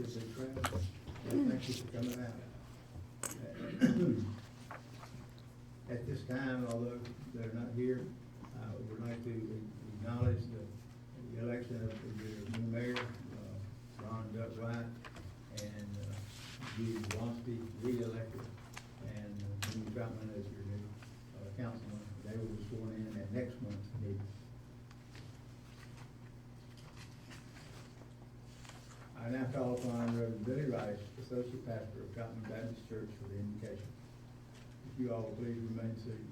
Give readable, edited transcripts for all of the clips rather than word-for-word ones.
this big crowd. Thank you for coming out. At this time, although they're not here, I would like to acknowledge the election of the new mayor, Ron Duck White, and Judy Wansky, re-elected, and Jimmy Troutman as your new councilman. They will be sworn in at next month's meeting. I now call upon Reverend Billy Rice, Associate Pastor of Troutman Baptist Church, for the invocation. If you all will please remain seated.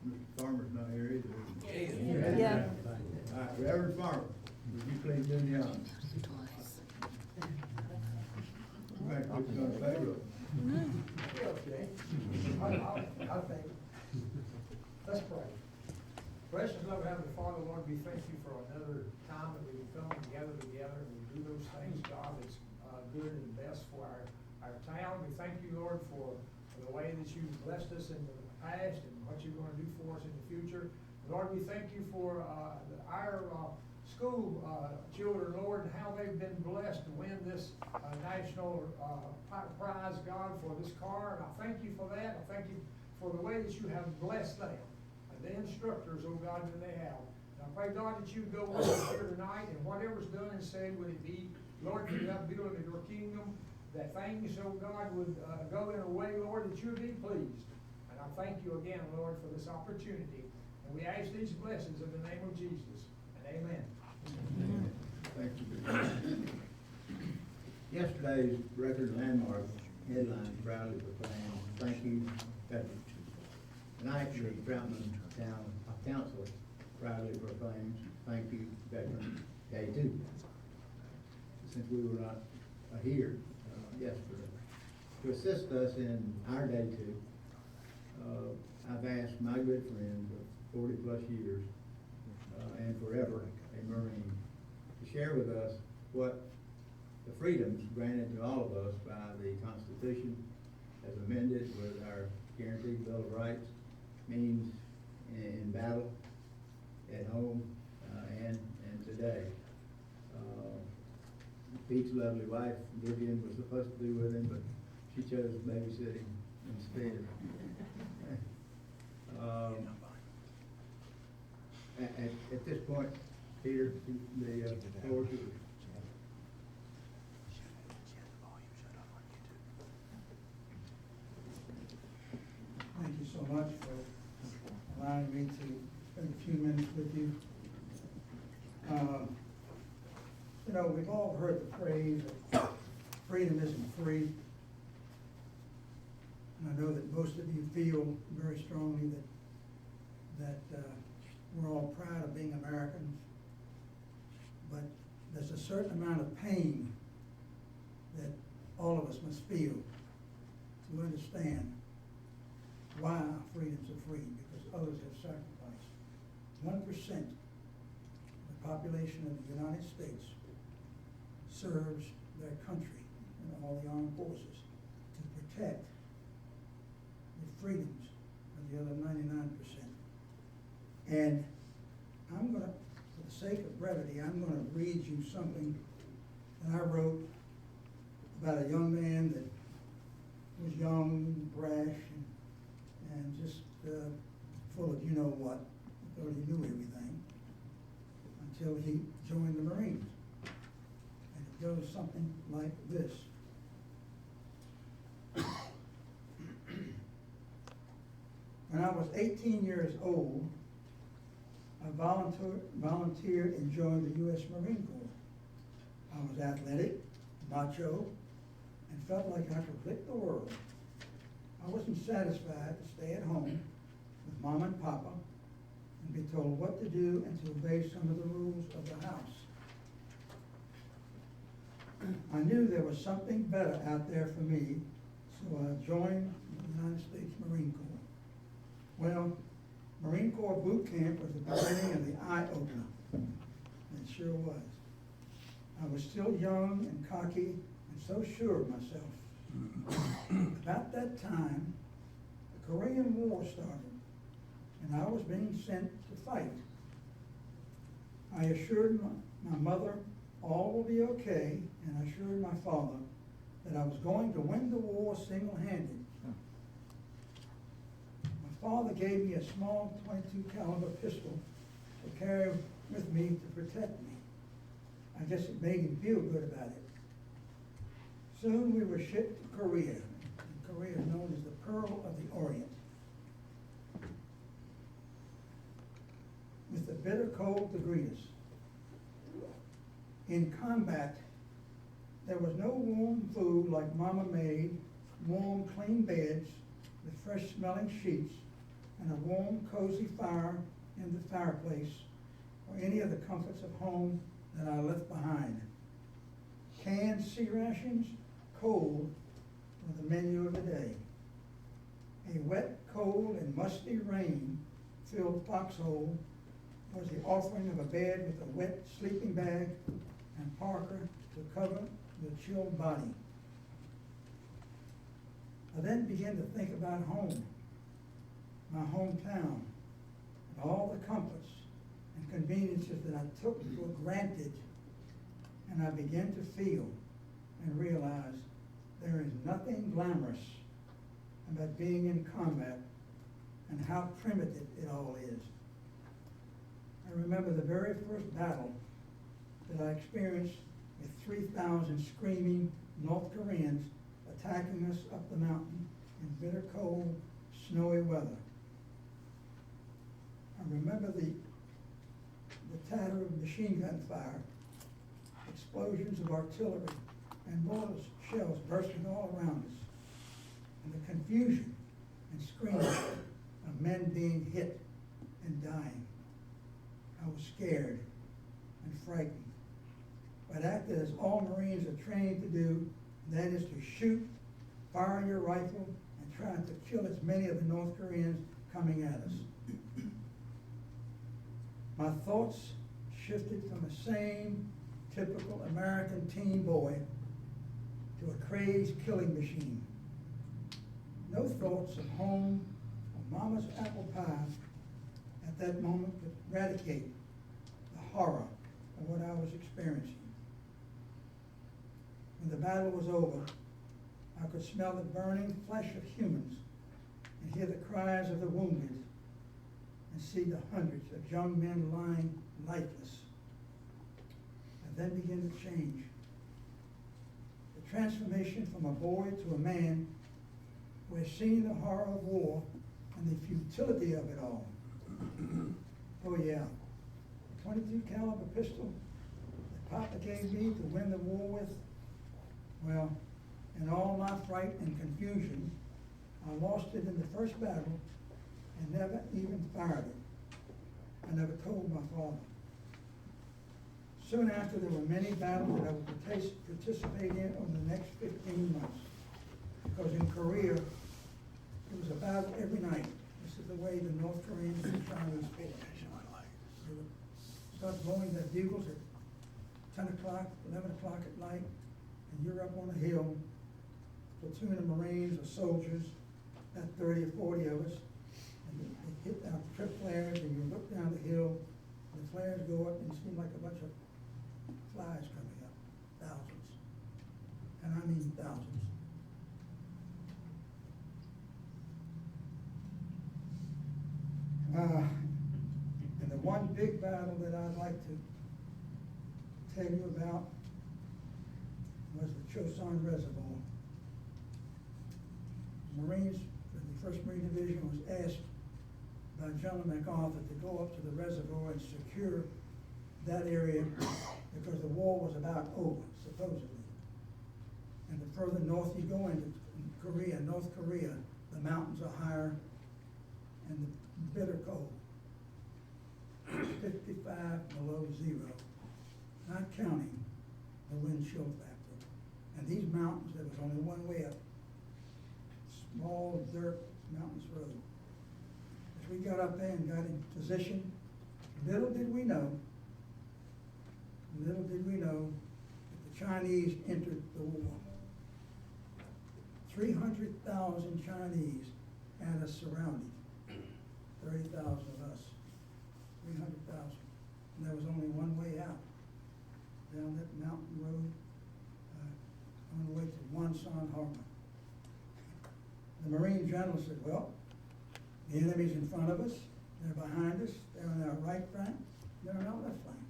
Mr. Farmer's not here either. Yeah. All right, Reverend Farmer, would you please do the honors? You might put you on the payroll. Okay. I'll thank you. Let's pray. Gracious, loving Heavenly Father, Lord, we thank you for another time that we can come together and we do those things, God, that's good and best for our town. We thank you, Lord, for the way that you've blessed us in the past and what you're going to do for us in the future. Lord, we thank you for our school children, Lord, and how they've been blessed to win this national prize, God, for this car. And I thank you for that. I thank you for the way that you have blessed them, and the instructors, oh God, that they have. And I pray, God, that you go with us here tonight, and whatever's done and said, would it be, Lord, for the upbuilding of your kingdom, that things, oh God, would go in a way, Lord, that you would be pleased. And I thank you again, Lord, for this opportunity. And we ask these blessings in the name of Jesus. And amen. Thank you. Yesterday's record landmark headline proudly proclaimed, "Thank you, Veterans." Tonight, the Troutman Town Council proudly proclaims, "Thank you, Veterans Day 2." Since we were not here yesterday, to assist us in our Day 2, I've asked my good friend of 40 plus years and forever a Marine to share with us what the freedoms granted to all of us by the Constitution as amended with our guaranteed Bill of Rights means in battle, at home, and today. Pete's lovely wife, Vivian, was supposed to be with him, but she chose babysitting instead. At this point, Peter, the floor is yours. Thank you so much for allowing me to spend a few minutes with you. You know, we've all heard the phrase, freedom isn't free. And I know that most of you feel very strongly that we're all proud of being Americans. But there's a certain amount of pain that all of us must feel to understand why our freedoms are free, because others have sacrificed. 1% of the population of the United States serves their country and all the armed forces to protect the freedoms of the other 99%. And I'm going to, for the sake of brevity, I'm going to read you something that I wrote about a young man that was young, brash, and just full of you-know-what. Thought he knew everything until he joined the Marines. And it goes something like this. When I was 18 years old, I volunteered and joined the U.S. Marine Corps. I was athletic, macho, and felt like I could lick the world. I wasn't satisfied to stay at home with Mom and Papa and be told what to do and to obey some of the rules of the house. I knew there was something better out there for me, so I joined the United States Marine Corps. Well, Marine Corps boot camp was the beginning of the eye-opener. It sure was. I was still young and cocky and so sure of myself. About that time, the Korean War started, and I was being sent to fight. I assured my mother all will be okay, and I assured my father that I was going to win the war single-handed. My father gave me a small .22 caliber pistol to carry with me to protect me. I guess it made him feel good about it. Soon we were shipped to Korea. And Korea is known as the Pearl of the Orient. With the bitter cold to greet us. In combat, there was no warm food like Mama made, warm, clean beds with fresh-smelling sheets, and a warm, cozy fire in the fireplace, or any of the comforts of home that I left behind. Canned sea rations, cold, were the menu of the day. A wet, cold, and musty rain-filled foxhole was the offering of a bed with a wet sleeping bag and parka to cover the chilled body. I then began to think about home, my hometown, and all the comforts and conveniences that I took for granted. And I began to feel and realize there is nothing glamorous about being in combat and how primitive it all is. I remember the very first battle that I experienced with 3,000 screaming North Koreans attacking us up the mountain in bitter cold, snowy weather. I remember the tatter of machine gun fire, explosions of artillery, and mortar shells bursting all around us, and the confusion and screaming of men being hit and dying. I was scared and frightened, but acted as all Marines are trained to do, and that is to shoot, fire your rifle, and try to kill as many of the North Koreans coming at us. My thoughts shifted from the same typical American teen boy to a crazed killing machine. No thoughts of home or mama's apple pie at that moment could eradicate the horror of what I was experiencing. When the battle was over, I could smell the burning flesh of humans and hear the cries of the wounded and see the hundreds of young men lying lifeless. I then began to change. The transformation from a boy to a man who has seen the horror of war and the futility of it all. Oh yeah, the .22 caliber pistol that Papa gave me to win the war with, well, in all my fright and confusion, I lost it in the first battle and never even fired it. I never told my father. Soon after, there were many battles that I would participate in over the next 15 months. Because in Korea, it was a battle every night. This is the way the North Koreans and Chinese fought. They would start blowing their bugles at 10 o'clock, 11 o'clock at night, and you're up on a hill, platoon of Marines or soldiers, about 30 or 40 of us, and they hit out trip flares, and you look down the hill, and the flares go up, and it seemed like a bunch of flies coming up, thousands, and I mean thousands. And the one big battle that I'd like to tell you about was the Chosun Reservoir. The Marines, the 1st Marine Division was asked by General MacArthur to go up to the reservoir and secure that area because the war was about over, supposedly. And the further north you go into Korea, North Korea, the mountains are higher and the bitter cold. 55 below zero, not counting the wind chill factor. And these mountains, there was only one way up. Small dirt mountainous road. As we got up there and got in position, little did we know that the Chinese entered the war. 300,000 Chinese had us surrounded. 30,000 of us. 300,000. and there was only one way out, down that mountain road, on the way to Wonsan Harbor. The Marine general said, well, the enemy's in front of us, they're behind us, they're on our right flank, they're on our left flank.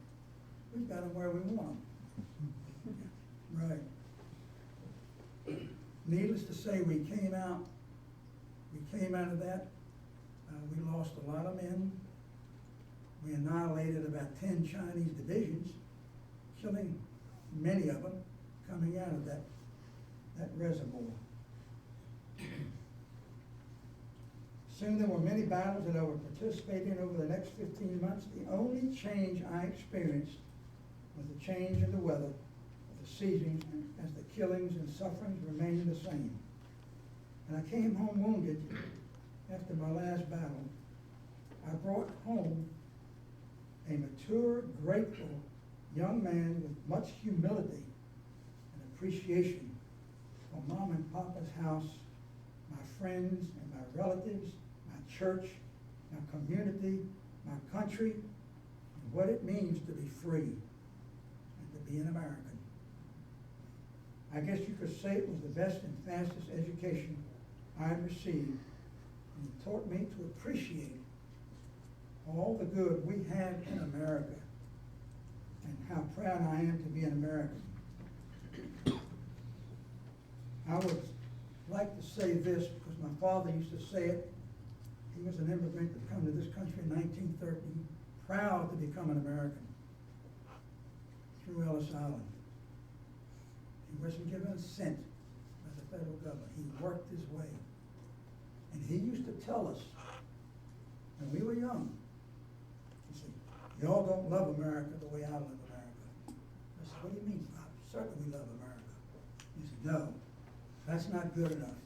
We've got them where we want them. Right. Needless to say, we came out of that, we lost a lot of men. We annihilated about 10 Chinese divisions, killing many of them coming out of that reservoir. Soon there were many battles that I would participate in over the next 15 months. The only change I experienced was the change in the weather of the seasons, as the killings and sufferings remained the same. And I came home wounded after my last battle. I brought home a mature, grateful young man with much humility and appreciation for Mom and Papa's house, my friends and my relatives, my church, my community, my country, and what it means to be free and to be an American. I guess you could say it was the best and fastest education I had received, and it taught me to appreciate all the good we have in America and how proud I am to be an American. I would like to say this because my father used to say it. He was an immigrant that came to this country in 1913, proud to become an American through Ellis Island. He wasn't given a cent by the federal government. He worked his way. And he used to tell us, when we were young, he said, y'all don't love America the way I love America. I said, what do you mean, Pop? Certainly we love America. He said, no, that's not good enough.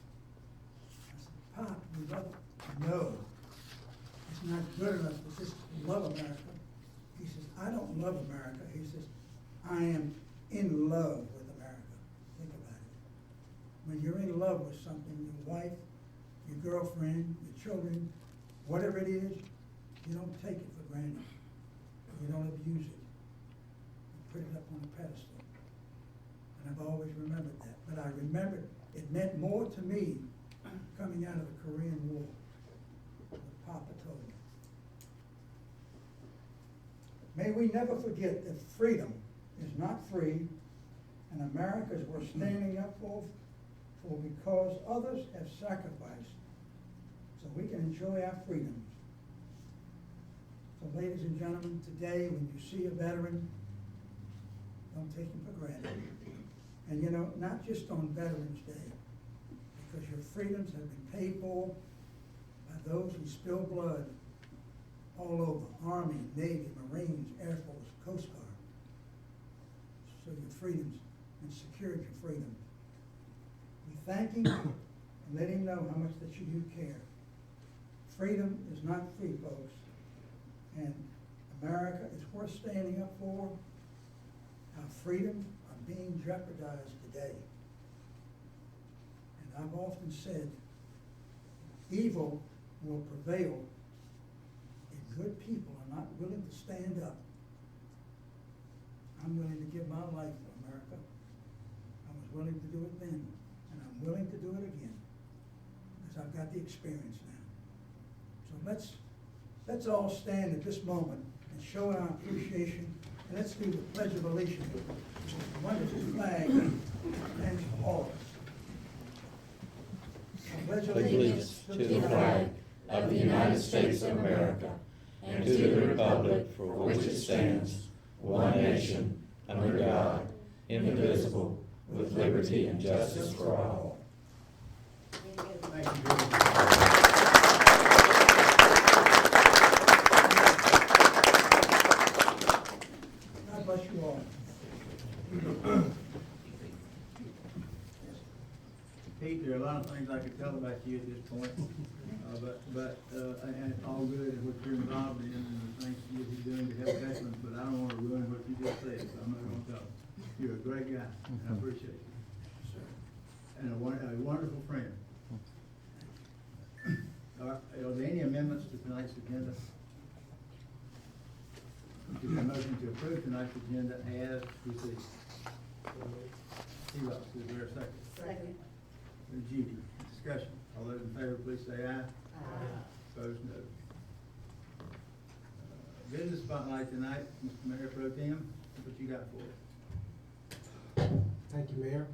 I said, Pop, we love it. No, it's not good enough to just love America. He says, I don't love America. He says, I am in love with America. Think about it. When you're in love with something, your wife, your girlfriend, your children, whatever it is, you don't take it for granted. You don't abuse it. You put it up on a pedestal. And I've always remembered that. But I remembered it meant more to me coming out of the Korean War, what Papa told me. May we never forget that freedom is not free, and America is worth standing up for because others have sacrificed so we can enjoy our freedoms. So ladies and gentlemen, today when you see a veteran, don't take him for granted. And you know, not just on Veterans Day, because your freedoms have been paid for by those who spill blood all over, Army, Navy, Marines, Air Force, Coast Guard. So your freedoms and secured your freedoms. We thank him and let him know how much that you do care. Freedom is not free, folks. And America is worth standing up for. Our freedoms are being jeopardized today. And I've often said, evil will prevail if good people are not willing to stand up. I'm willing to give my life for America. I was willing to do it then, and I'm willing to do it again, because I've got the experience now. So let's all stand at this moment and show our appreciation, and let's do the Pledge of Allegiance, which is the wonderful flag that stands for all of us. I pledge allegiance to the flag of the United States of America and to the republic for which it stands, one nation, under God, indivisible, with liberty and justice for all. Thank you very much. God bless you all. Pete, there are a lot of things I could tell about you at this point, and all good and what you're involved in and the things you'll be doing to help veterans, but I don't want to ruin what you just said, so I'm not going to talk. You're a great guy, and I appreciate you. And a wonderful friend. Are there any amendments to tonight's agenda? Is there a motion to approve tonight's agenda as received? T-Ross, is there a second? Second. Judy, discussion. All those in favor, please say aye. Aye. Opposed, no. Business spotlight tonight, Mr. Mayor Pro Tem, what you got for us? Thank you, Mayor.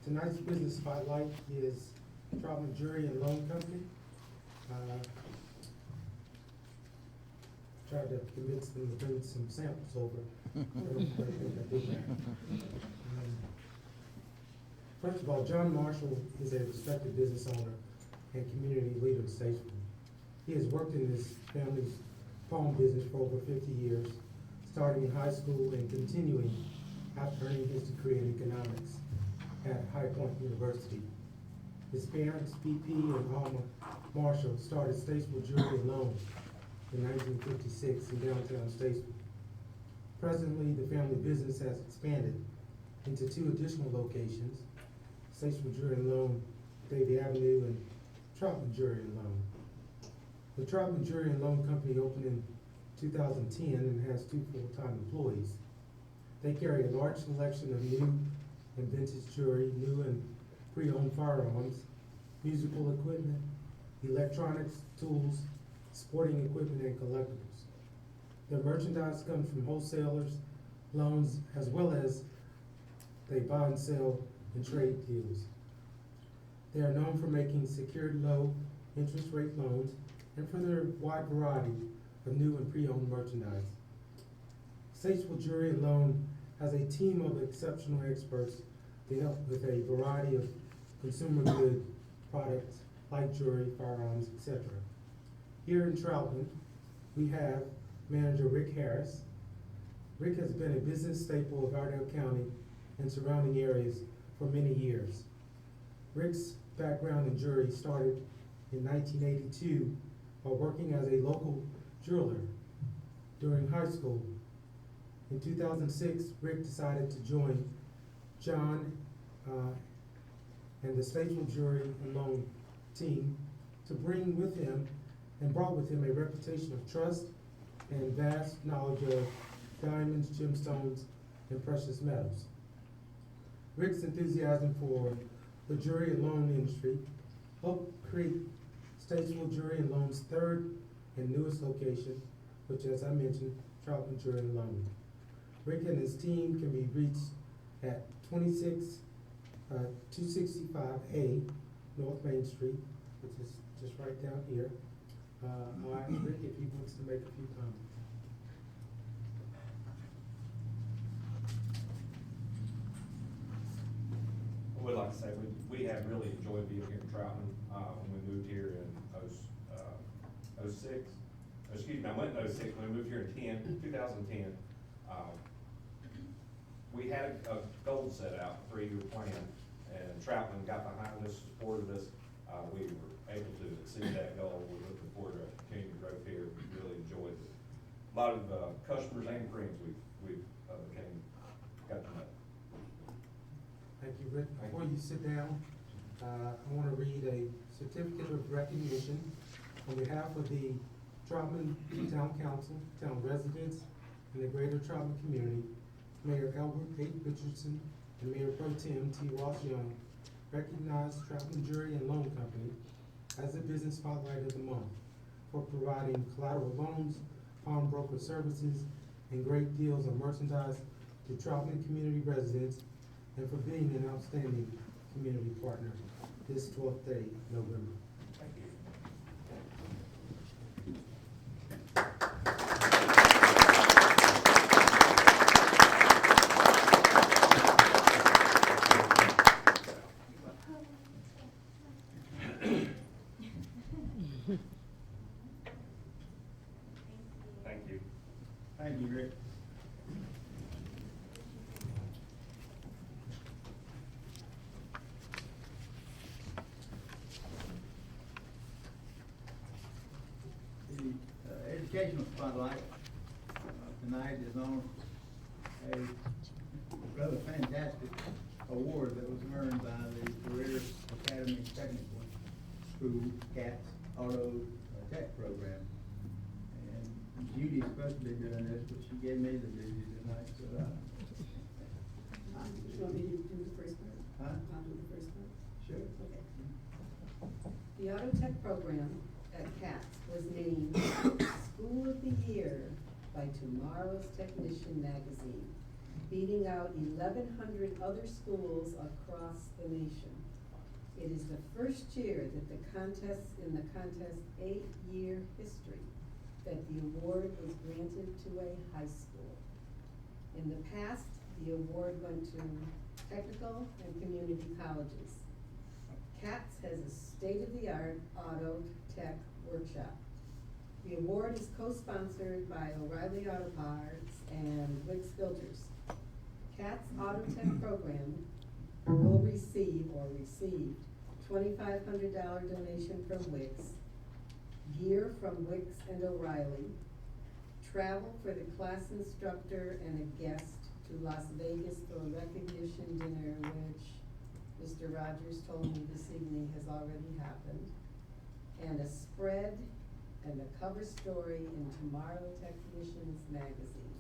Tonight's business spotlight is Troutman Jury and Loan Company. Tried to convince them to bring some samples over. First of all, John Marshall is a respected business owner and community leader in Statesboro. He has worked in his family's farm business for over 50 years, starting in high school and continuing after earning his degree in economics at High Point University. His parents, BP and Alma Marshall, started Statesboro Jewelry and Loan in 1956 in downtown Statesboro. Presently, the family business has expanded into 2 additional locations, Statesboro Jewelry and Loan, Davie Avenue, and Troutman Jewelry and Loan. The Troutman Jewelry and Loan Company opened in 2010 and has 2 full-time employees. They carry a large selection of new and vintage jewelry, new and pre-owned firearms, musical equipment, electronics, tools, sporting equipment, and collectibles. Their merchandise comes from wholesalers, loans, as well as they buy and sell and trade deals. They are known for making secured low interest rate loans and for their wide variety of new and pre-owned merchandise. Statesboro Jewelry and Loan has a team of exceptional experts to help with a variety of consumer good products like jewelry, firearms, etc. Here in Troutman, we have manager Rick Harris. Rick has been a business staple of Iredell County and surrounding areas for many years. Rick's background in jewelry started in 1982 while working as a local jeweler during high school. In 2006, Rick decided to join John and the Statesboro Jewelry and Loan team to bring with him and brought with him a reputation of trust and vast knowledge of diamonds, gemstones, and precious metals. Rick's enthusiasm for the jewelry and loan industry helped create Statesboro Jewelry and Loan's 3rd and newest location, which, as I mentioned, Troutman Jewelry and Loan. Rick and his team can be reached at 265A North Main Street, which is just right down here. I'll ask Rick if he wants to make a few comments. I would like to say we have really enjoyed being here in Troutman. When we moved here in 06, excuse me, I went in 06, when we moved here in 2010. We had a goal set out, a 3-year plan, and Troutman got behind us, supported us. We were able to exceed that goal. We're looking forward to continued growth here. We really enjoyed it. A lot of customers and friends we've got to know. Thank you, Rick. Before you sit down, I want to read a certificate of recognition on behalf of the Troutman Town Council, town residents, and the greater Troutman community. Mayor Albert A. Richardson and Mayor Pro Tem T. Ross Young recognize Troutman Jewelry and Loan Company as the business spotlight of the month for providing collateral loans, pawnbroker services, and great deals on merchandise to Troutman community residents, and for being an outstanding community partner this 12th day of November. Thank you. Thank you. Thank you, Rick. The educational spotlight tonight is on a rather fantastic award that was earned by the Career Academy Technical School CATS Auto Tech Program. And Judy's supposed to be doing this, but she gave me the duty tonight, so, You want me to do the first part? Huh? I'll do the first part. sure. Okay. The Auto Tech program at CATS was named School of the Year by Tomorrow's Technician magazine, beating out 1,100 other schools across the nation. It is the first year that the contest's 8-year history that the award was granted to a high school. In the past, the award went to technical and community colleges. CATS has a state-of-the-art auto tech workshop. The award is co-sponsored by O'Reilly Auto Parts and Wix Filters. CATS Auto Tech program will receive or received $2,500 donation from Wix, gear from Wix and O'Reilly, travel for the class instructor and a guest to Las Vegas for a recognition dinner, which Mr. Rogers told me this evening has already happened, and a spread and a cover story in Tomorrow Technicians magazine.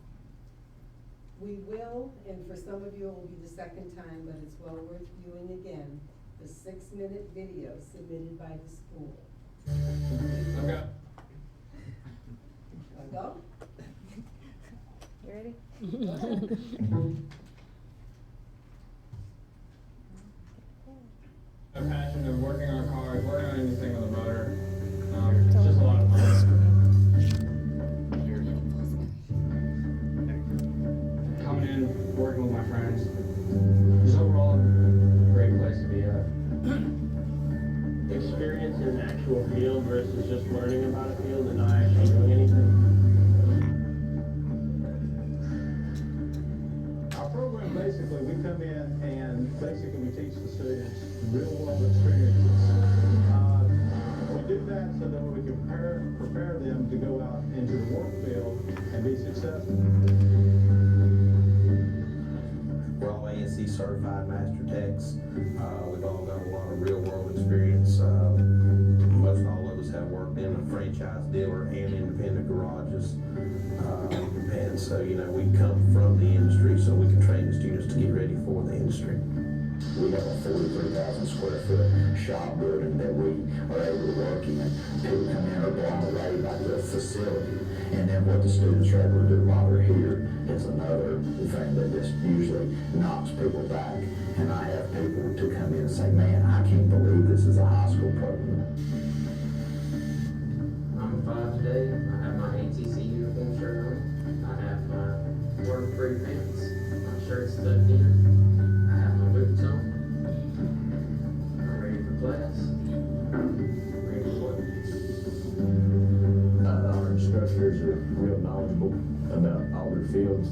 We will, and for some of you it will be the second time, but it's well worth viewing again, the 6-minute video submitted by the school. Okay. Wanna go? You ready? A passion of working on cars, working on anything with a motor. It's just a lot of fun. Coming in, working with my friends. Just overall, a great place to be at. Experience in actual field versus just learning about a field and not actually doing anything. Our program, basically, we come in and basically we teach the students real world experiences. We do that so that we can prepare them to go out into the work field and be successful. We're all ANC certified master techs. We've all got a lot of real world experience. Most all of us have worked in a franchise dealer and independent garages. And so, you know, we come from the industry so we can train the students to get ready for the industry. We have a 43,000 square foot shop building that we are able to work in. People come in are blown away by the facility. And then what the students are able to do while they're here is another thing that just usually knocks people back. And I have people to come in and say, man, I can't believe this is a high school program. I'm 5 today. I have my ATC uniform shirt on. I have my work-free pants. My shirt's tucked in. I have my boots on. I'm ready for class. Ready for work. Our instructors are real knowledgeable about all their fields.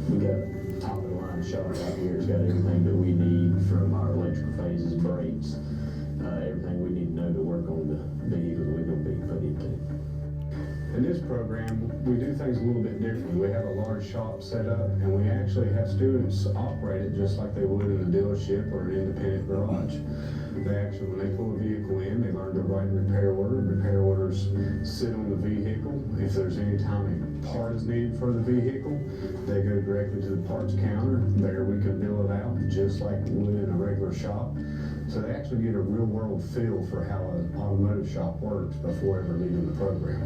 We got a top-of-the-line shop out here. It's got everything that we need from our electrical phases, brakes, everything we need to know to work on the vehicles we're going to be put into. In this program, we do things a little bit differently. We have a large shop set up, and we actually have students operate it just like they would in a dealership or an independent garage. They actually, when they pull a vehicle in, they learn to write a repair order. Repair orders sit on the vehicle. If there's any time a part is needed for the vehicle, they go directly to the parts counter. There we can bill it out just like we would in a regular shop. So they actually get a real world feel for how an automotive shop works before ever leaving the program.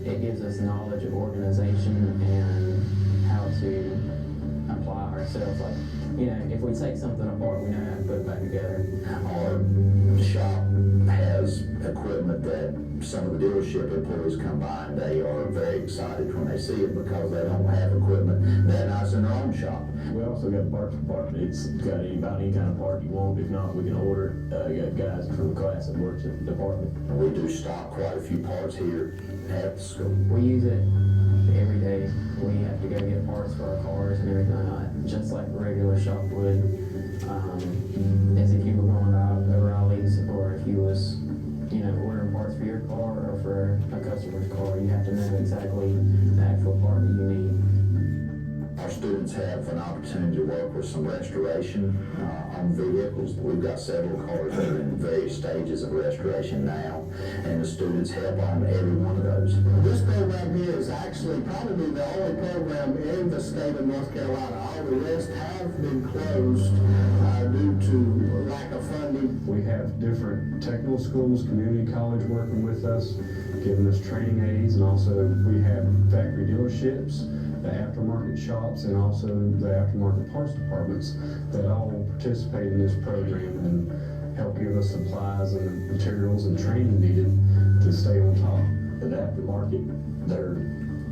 It gives us knowledge of organization and how to apply ourselves. Like, you know, if we take something apart, we know how to put it back together. Our shop has equipment that some of the dealership employees come by and they are very excited when they see it because they don't have equipment that nice in their own shop. We also got the parts department. It's got about any kind of part you want. If not, we can order it. We got guys from the class that works at the department. We do stock quite a few parts here at the school. We use it every day. We have to go get parts for our cars and everything like that, just like a regular shop would. As if you were going to O'Reilly's, or if you was, you know, ordering parts for your car or for a customer's car, you have to know exactly the actual part that you need. Our students have an opportunity to work with some restoration on vehicles. We've got several cars that are in various stages of restoration now. and the students help on every one of those. This program here is actually probably the only program in the state of North Carolina. All the rest have been closed due to lack of funding. We have different technical schools, community college working with us, giving us training aids, and also we have factory dealerships, the aftermarket shops, and also the aftermarket parts departments that all participate in this program and help give us supplies and the materials and training needed to stay on top. The aftermarket, they're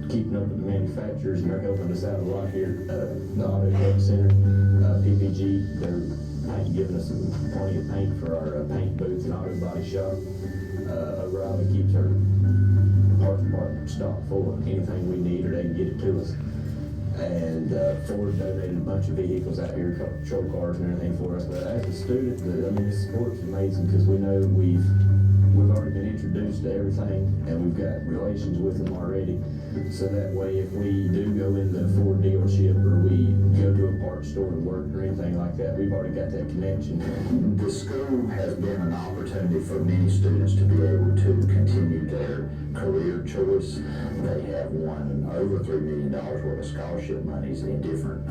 keeping up with the manufacturers and they're helping us out a lot here. The Auto Tech Center, PPG, they're giving us plenty of paint for our paint booth and auto body shop. O'Reilly keeps our parts department stocked full of anything we need or they can get it to us. And Ford donated a bunch of vehicles out here, patrol cars and everything for us. But as a student, this sport's amazing because we know we've already been introduced to everything and we've got relations with them already. So that way, if we do go in the Ford dealership or we go to a parts store to work or anything like that, we've already got that connection. The school has been an opportunity for many students to be able to continue their career choice. They have won over $3 million worth of scholarship monies in different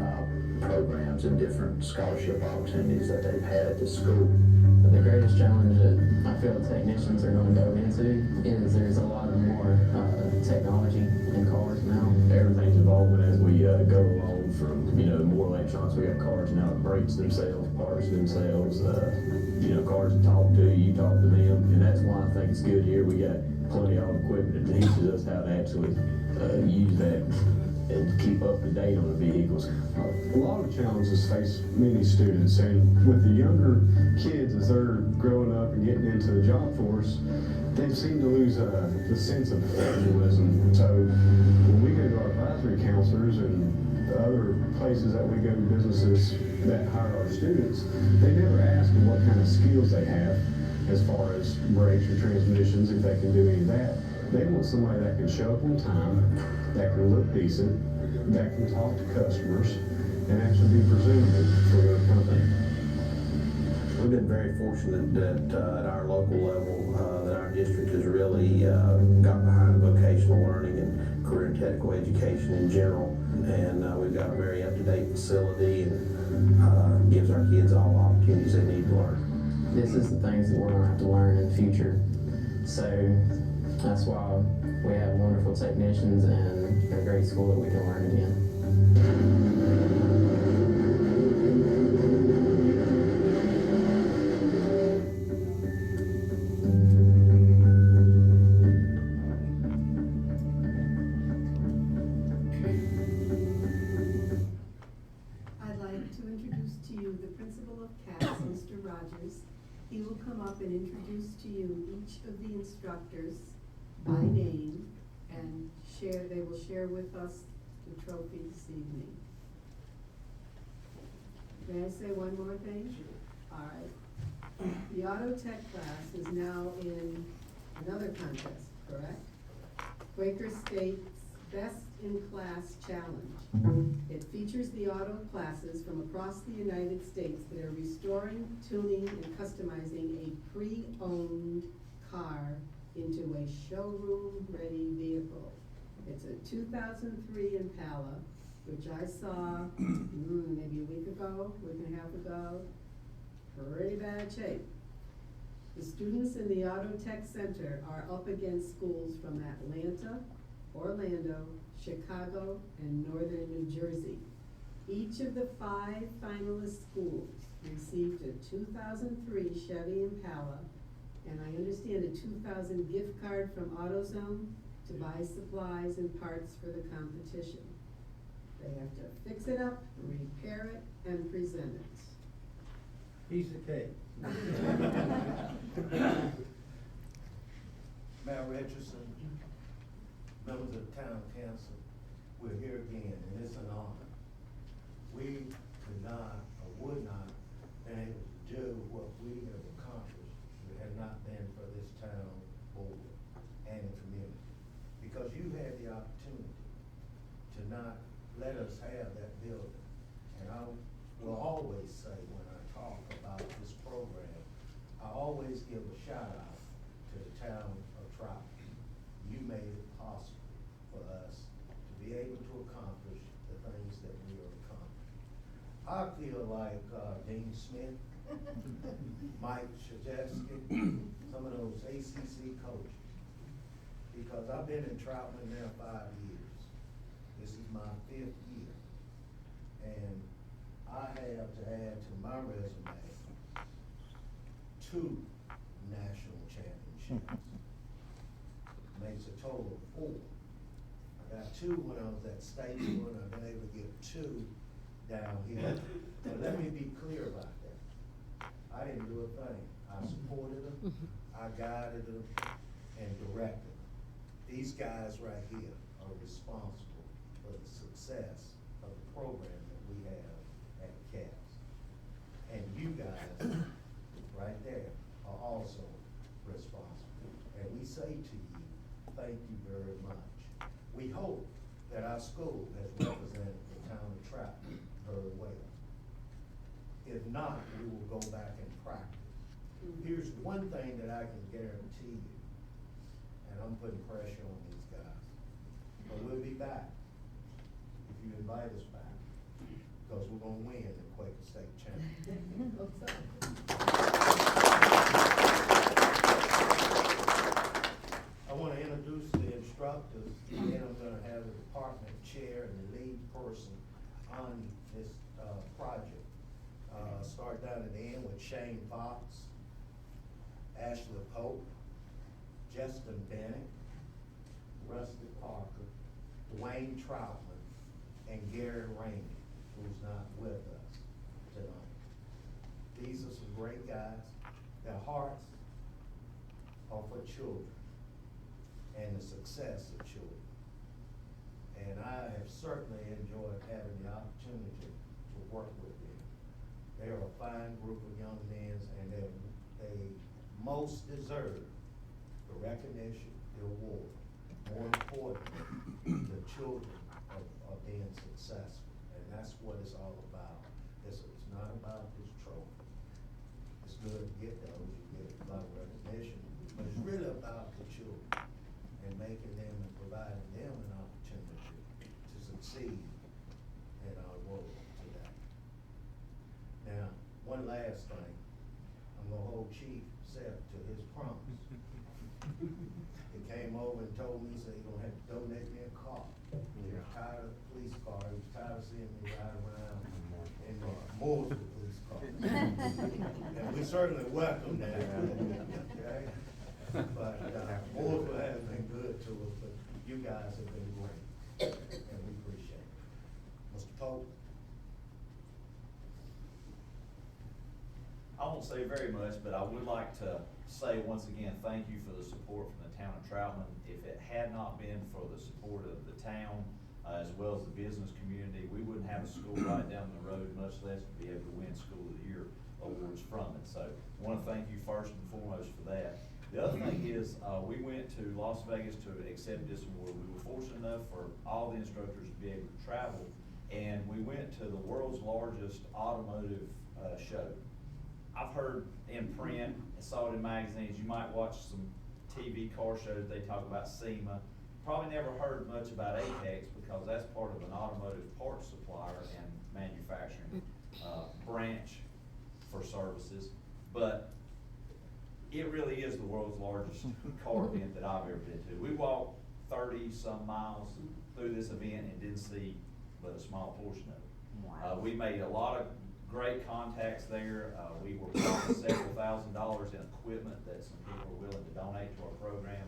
programs and different scholarship opportunities that they've had at the school. The greatest challenge that I feel technicians are going to go into is there's a lot more technology in cars now. Everything's evolving as we go along from, more electronics. We got cars now that brakes themselves, parts themselves, cars that talk to you, talk to them. And that's why I think it's good here. We got plenty of equipment that teaches us how to actually use that and keep up to date on the vehicles. A lot of challenges face many students, and with the younger kids as they're growing up and getting into the job force, they seem to lose the sense of professionalism. So when we go to our advisory counselors and the other places that we go to, businesses that hire our students, they never ask them what kind of skills they have as far as brakes or transmissions, if they can do any of that. They want somebody that can show up on time, that can look decent, that can talk to customers, and actually be presentable for their company. We've been very fortunate that at our local level, that our district has really got behind vocational learning and career and technical education in general. And we've got a very up-to-date facility and gives our kids all the opportunities they need to learn. This is the things that we're going to have to learn in the future. So that's why we have wonderful technicians and a great school that we can learn it in. I'd like to introduce to you the principal of CATS, Mr. Rogers. He will come up and introduce to you each of the instructors by name and they will share with us the trophy this evening. May I say one more thing? All right. The auto tech class is now in another contest, correct? Quaker State's Best in Class Challenge. It features the auto classes from across the United States that are restoring, tuning, and customizing a pre-owned car into a showroom-ready vehicle. It's a 2003 Impala, which I saw maybe a week and a half ago. Pretty bad shape. The students in the Auto Tech Center are up against schools from Atlanta, Orlando, Chicago, and northern New Jersey. Each of the 5 finalist schools received a 2003 Chevy Impala, and I understand a 2000 gift card from AutoZone to buy supplies and parts for the competition. They have to fix it up, repair it, and present it. Piece of cake. Mayor Richardson, members of the town council, we're here again, and it's an honor. We could not, or would not, been able to do what we have accomplished if it had not been for this town board and the community. Because you had the opportunity to not let us have that building. And I will always say when I talk about this program, I always give a shout out to the town of Troutman. You made it possible for us to be able to accomplish the things that we are accomplishing. I feel like Dean Smith, Mike Krzyzewski, some of those ACC coaches, because I've been in Troutman now 5 years. This is my 5th year. And I have to add to my resume 2 national championships. Makes a total of 4. I got 2 when I was at state school, and I've been able to get 2 down here. But let me be clear about that. I didn't do a thing. I supported them, I guided them, and directed them. These guys right here are responsible for the success of the program that we have at CAPS. And you guys, right there, are also responsible. And we say to you, thank you very much. We hope that our school has represented the town of Troutman very well. If not, we will go back and practice. Here's one thing that I can guarantee you, and I'm putting pressure on these guys, but we'll be back if you invite us back, because we're gonna win the Quaker State Championship. I want to introduce the instructors, and then I'm going to have the department chair and the lead person on this project. Start down at the end with Shane Fox, Ashley Pope, Justin Bennett, Rusty Parker, Dwayne Troutman, and Gary Rainey, who's not with us tonight. These are some great guys. Their hearts are for children and the success of children. And I have certainly enjoyed having the opportunity to work with them. They are a fine group of young men, and they most deserve the recognition, the award. More importantly, the children are being successful, and that's what it's all about. It's not about this trophy. It's good to get those, you get a lot of recognition, but it's really about the children and making them and providing them an opportunity to succeed in our world today. Now, one last thing, I'm gonna hold Chief Seth to his promise. He came over and told me, he said he's gonna have to donate me a car. He was tired of the police car, he was tired of seeing me ride around in the Mooresville police car. And we certainly welcome that, okay? But Mooresville has been good to us, but you guys have been great, and we appreciate it. Mr. Pope? I won't say very much, but I would like to say once again, thank you for the support from the town of Troutman. If it had not been for the support of the town, as well as the business community, we wouldn't have a school right down the road, much less to be able to win School of the Year awards from it. So I want to thank you first and foremost for that. The other thing is, we went to Las Vegas to accept this award. We were fortunate enough for all the instructors to be able to travel, and we went to the world's largest automotive show. I've heard in print, saw it in magazines, you might watch some TV car shows, they talk about SEMA. Probably never heard much about APEX because that's part of an automotive parts supplier and manufacturing branch for services. But it really is the world's largest car event that I've ever been to. We walked 30-some miles through this event and didn't see but a small portion of it. Wow. We made a lot of great contacts there. We were promised several $1,000s in equipment that some people were willing to donate to our program.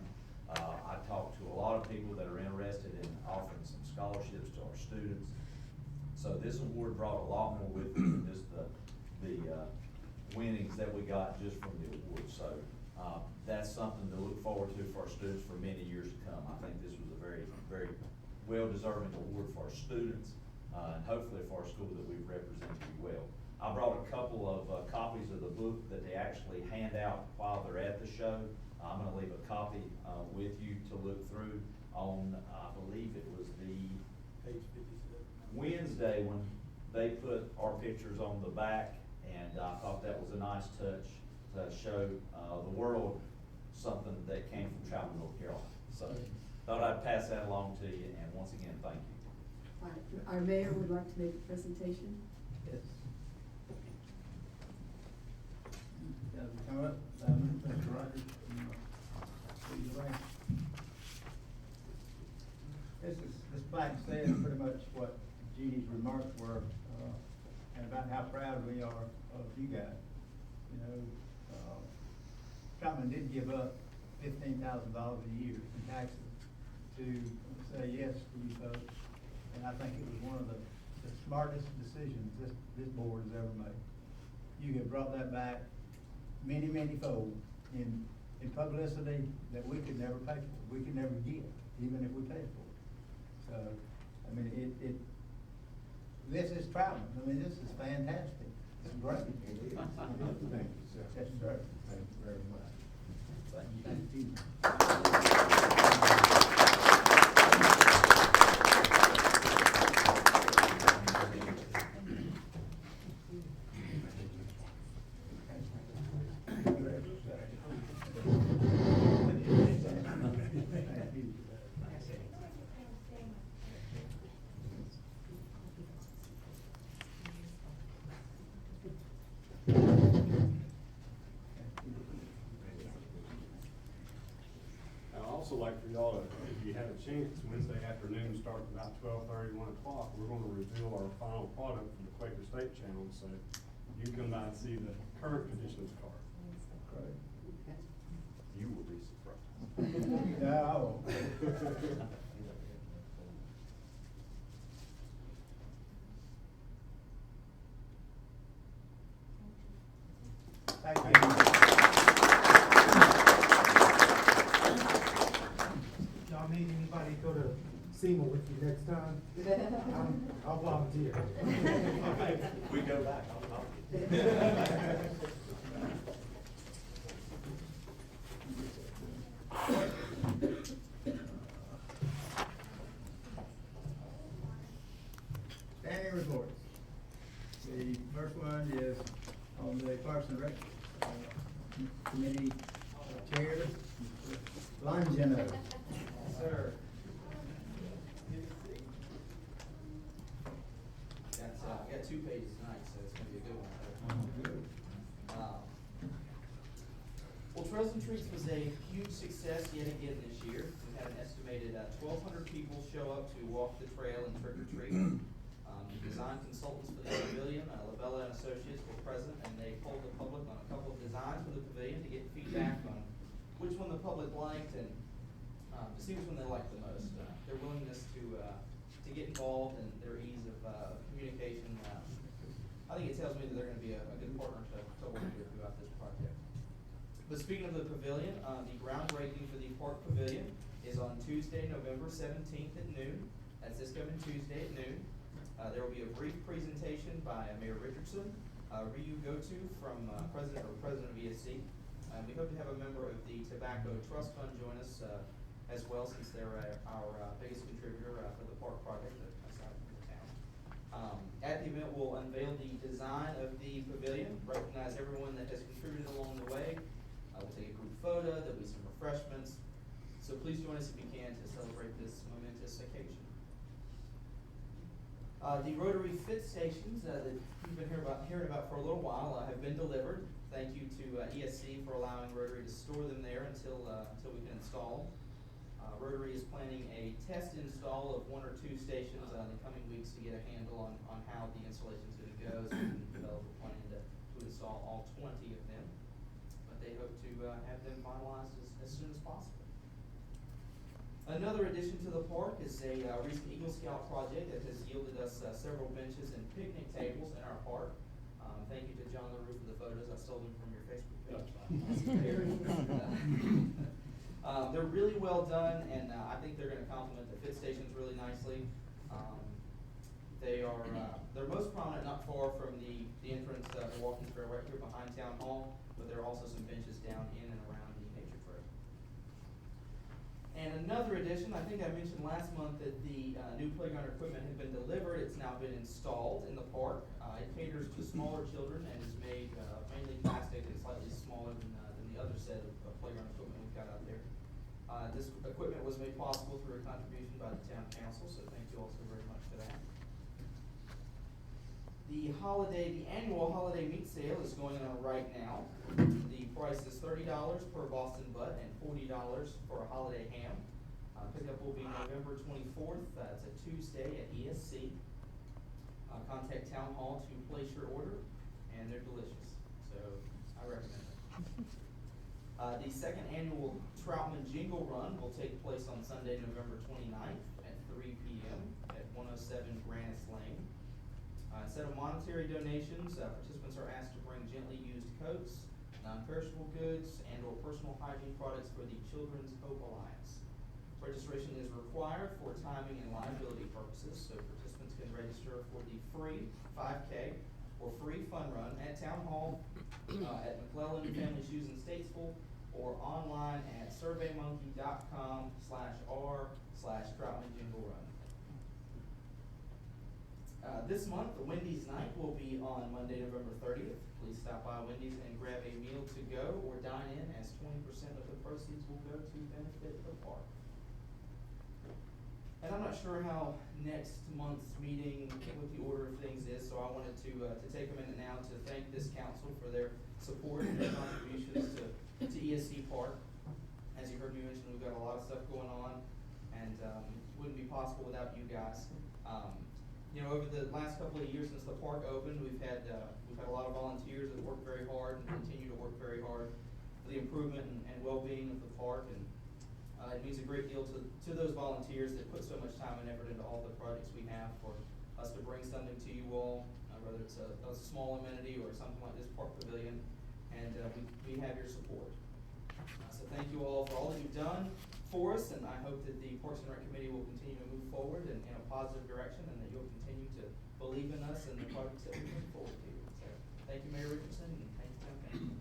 I talked to a lot of people that are interested in offering some scholarships to our students. So this award brought a lot more with it than just the winnings that we got just from the award. So that's something to look forward to for our students for many years to come. I think this was a very, very well-deserving award for our students. And hopefully for our school that we've represented you well. I brought a couple of copies of the book that they actually hand out while they're at the show. I'm going to leave a copy with you to look through on, I believe it was the page 57 Wednesday when they put our pictures on the back, and I thought that was a nice touch to show the world something that came from Troutman, North Carolina. So thought I'd pass that along to you, and once again, thank you. Our mayor would like to make a presentation. Yes. Come up, Mr. Rogers. Please away. This plaque says pretty much what Jeannie's remarks were, and about how proud we are of you guys. You know, Troutman did give up $15,000 a year in taxes to say yes to you folks, and I think it was one of the smartest decisions this board has ever made. You have brought that back many, many fold in publicity that we could never pay for, we could never get, even if we paid for it. So, I mean, this is Troutman. I mean, this is fantastic. It's great. Thank you, sir. Yes, sir. Thank you very much. Thank you. I'd also like for y'all to, if you have a chance, Wednesday afternoon, starting about 12:30, 1 o'clock, we're gonna reveal our final product for the Quaker State Channel, so you can come by and see the current condition of the car. Great. You will be surprised. Yeah, I will. Thank you. Y'all need anybody to go to SEMA with you next time? I'll volunteer. Okay, we go back, I'll Standing reports. The first one is on the Parks and Rec Committee Chair, Longino. Sir. I got 2 pages tonight, so it's gonna be a good one. Well, Trails and Treats was a huge success yet again this year. We had an estimated 1,200 people show up to walk the trail and trick or treat. The design consultants for the pavilion, Labella and Associates, were present, and they polled the public on a couple of designs for the pavilion to get feedback on which one the public liked and to see which one they liked the most. Their willingness to get involved and their ease of communication. I think it tells me that they're going to be a good partner to work with throughout this project. But speaking of the pavilion, the groundbreaking for the Park Pavilion is on Tuesday, November 17th at noon. That's this coming Tuesday at noon. There will be a brief presentation by Mayor Richardson, Ryu Goto from President of ESC. We hope to have a member of the Tobacco Trust Fund join us as well, since they're our biggest contributor for the park project aside from the town. At the event, we'll unveil the design of the pavilion, recognize everyone that has contributed along the way. We'll take a group photo, there'll be some refreshments. So please join us if you can to celebrate this momentous occasion. The rotary fit stations that you've been hearing about for a little while have been delivered. Thank you to ESC for allowing Rotary to store them there until we can install them. Rotary is planning a test install of 1 or 2 stations in the coming weeks to get a handle on how the installation is going to go, so we can develop a plan to install all 20 of them. But they hope to have them finalized as soon as possible. Another addition to the park is a recent Eagle Scout project that has yielded us several benches and picnic tables in our park. Thank you to John LaRue for the photos. I stole them from your Facebook page. They're really well done, and I think they're going to complement the fit stations really nicely. They're most prominent not far from the entrance to the walking trail right here behind Town Hall, but there are also some benches down in and around the nature trail. And another addition, I think I mentioned last month that the new playground equipment had been delivered. It's now been installed in the park. It caters to smaller children and is made mainly plastic and slightly smaller than the other set of playground equipment we've got out there. This equipment was made possible through a contribution by the town council, so thank you all so very much for that. The annual holiday meat sale is going on right now. The price is $30 per Boston butt and $40 for a holiday ham. Pickup will be November 24th. It's a Tuesday at ESC. Contact Town Hall to place your order, and they're delicious, so I recommend it. The second annual Troutman Jingle Run will take place on Sunday, November 29th at 3 p.m. at 107 Grannis Lane. Instead of monetary donations, participants are asked to bring gently used coats, non-perishable goods, and/or personal hygiene products for the Children's Hope Alliance. Registration is required for timing and liability purposes, so participants can register for the free 5K or free fun run at Town Hall, at McClellan Family Shoes in Statesville, or online at surveymonkey.com/r/Troutman Jingle Run. This month, the Wendy's night will be on Monday, November 30th. Please stop by Wendy's and grab a meal to go or dine in, as 20% of the proceeds will go to benefit the park. And I'm not sure how next month's meeting with the order of things is, so I wanted to take a minute now to thank this council for their support and their contributions to ESC Park. As you heard me mention, we've got a lot of stuff going on, and it wouldn't be possible without you guys. Over the last couple of years since the park opened, we've had a lot of volunteers that work very hard and continue to work very hard for the improvement and well-being of the park, and it means a great deal to those volunteers that put so much time and effort into all the projects we have for us to bring something to you all, whether it's a small amenity or something like this park pavilion, and we have your support. So thank you all for all that you've done for us, and I hope that the Parks and Rec Committee will continue to move forward in a positive direction, and that you'll continue to believe in us and the projects that we move forward to. So thank you, Mayor Richardson, and thank you, Town Council.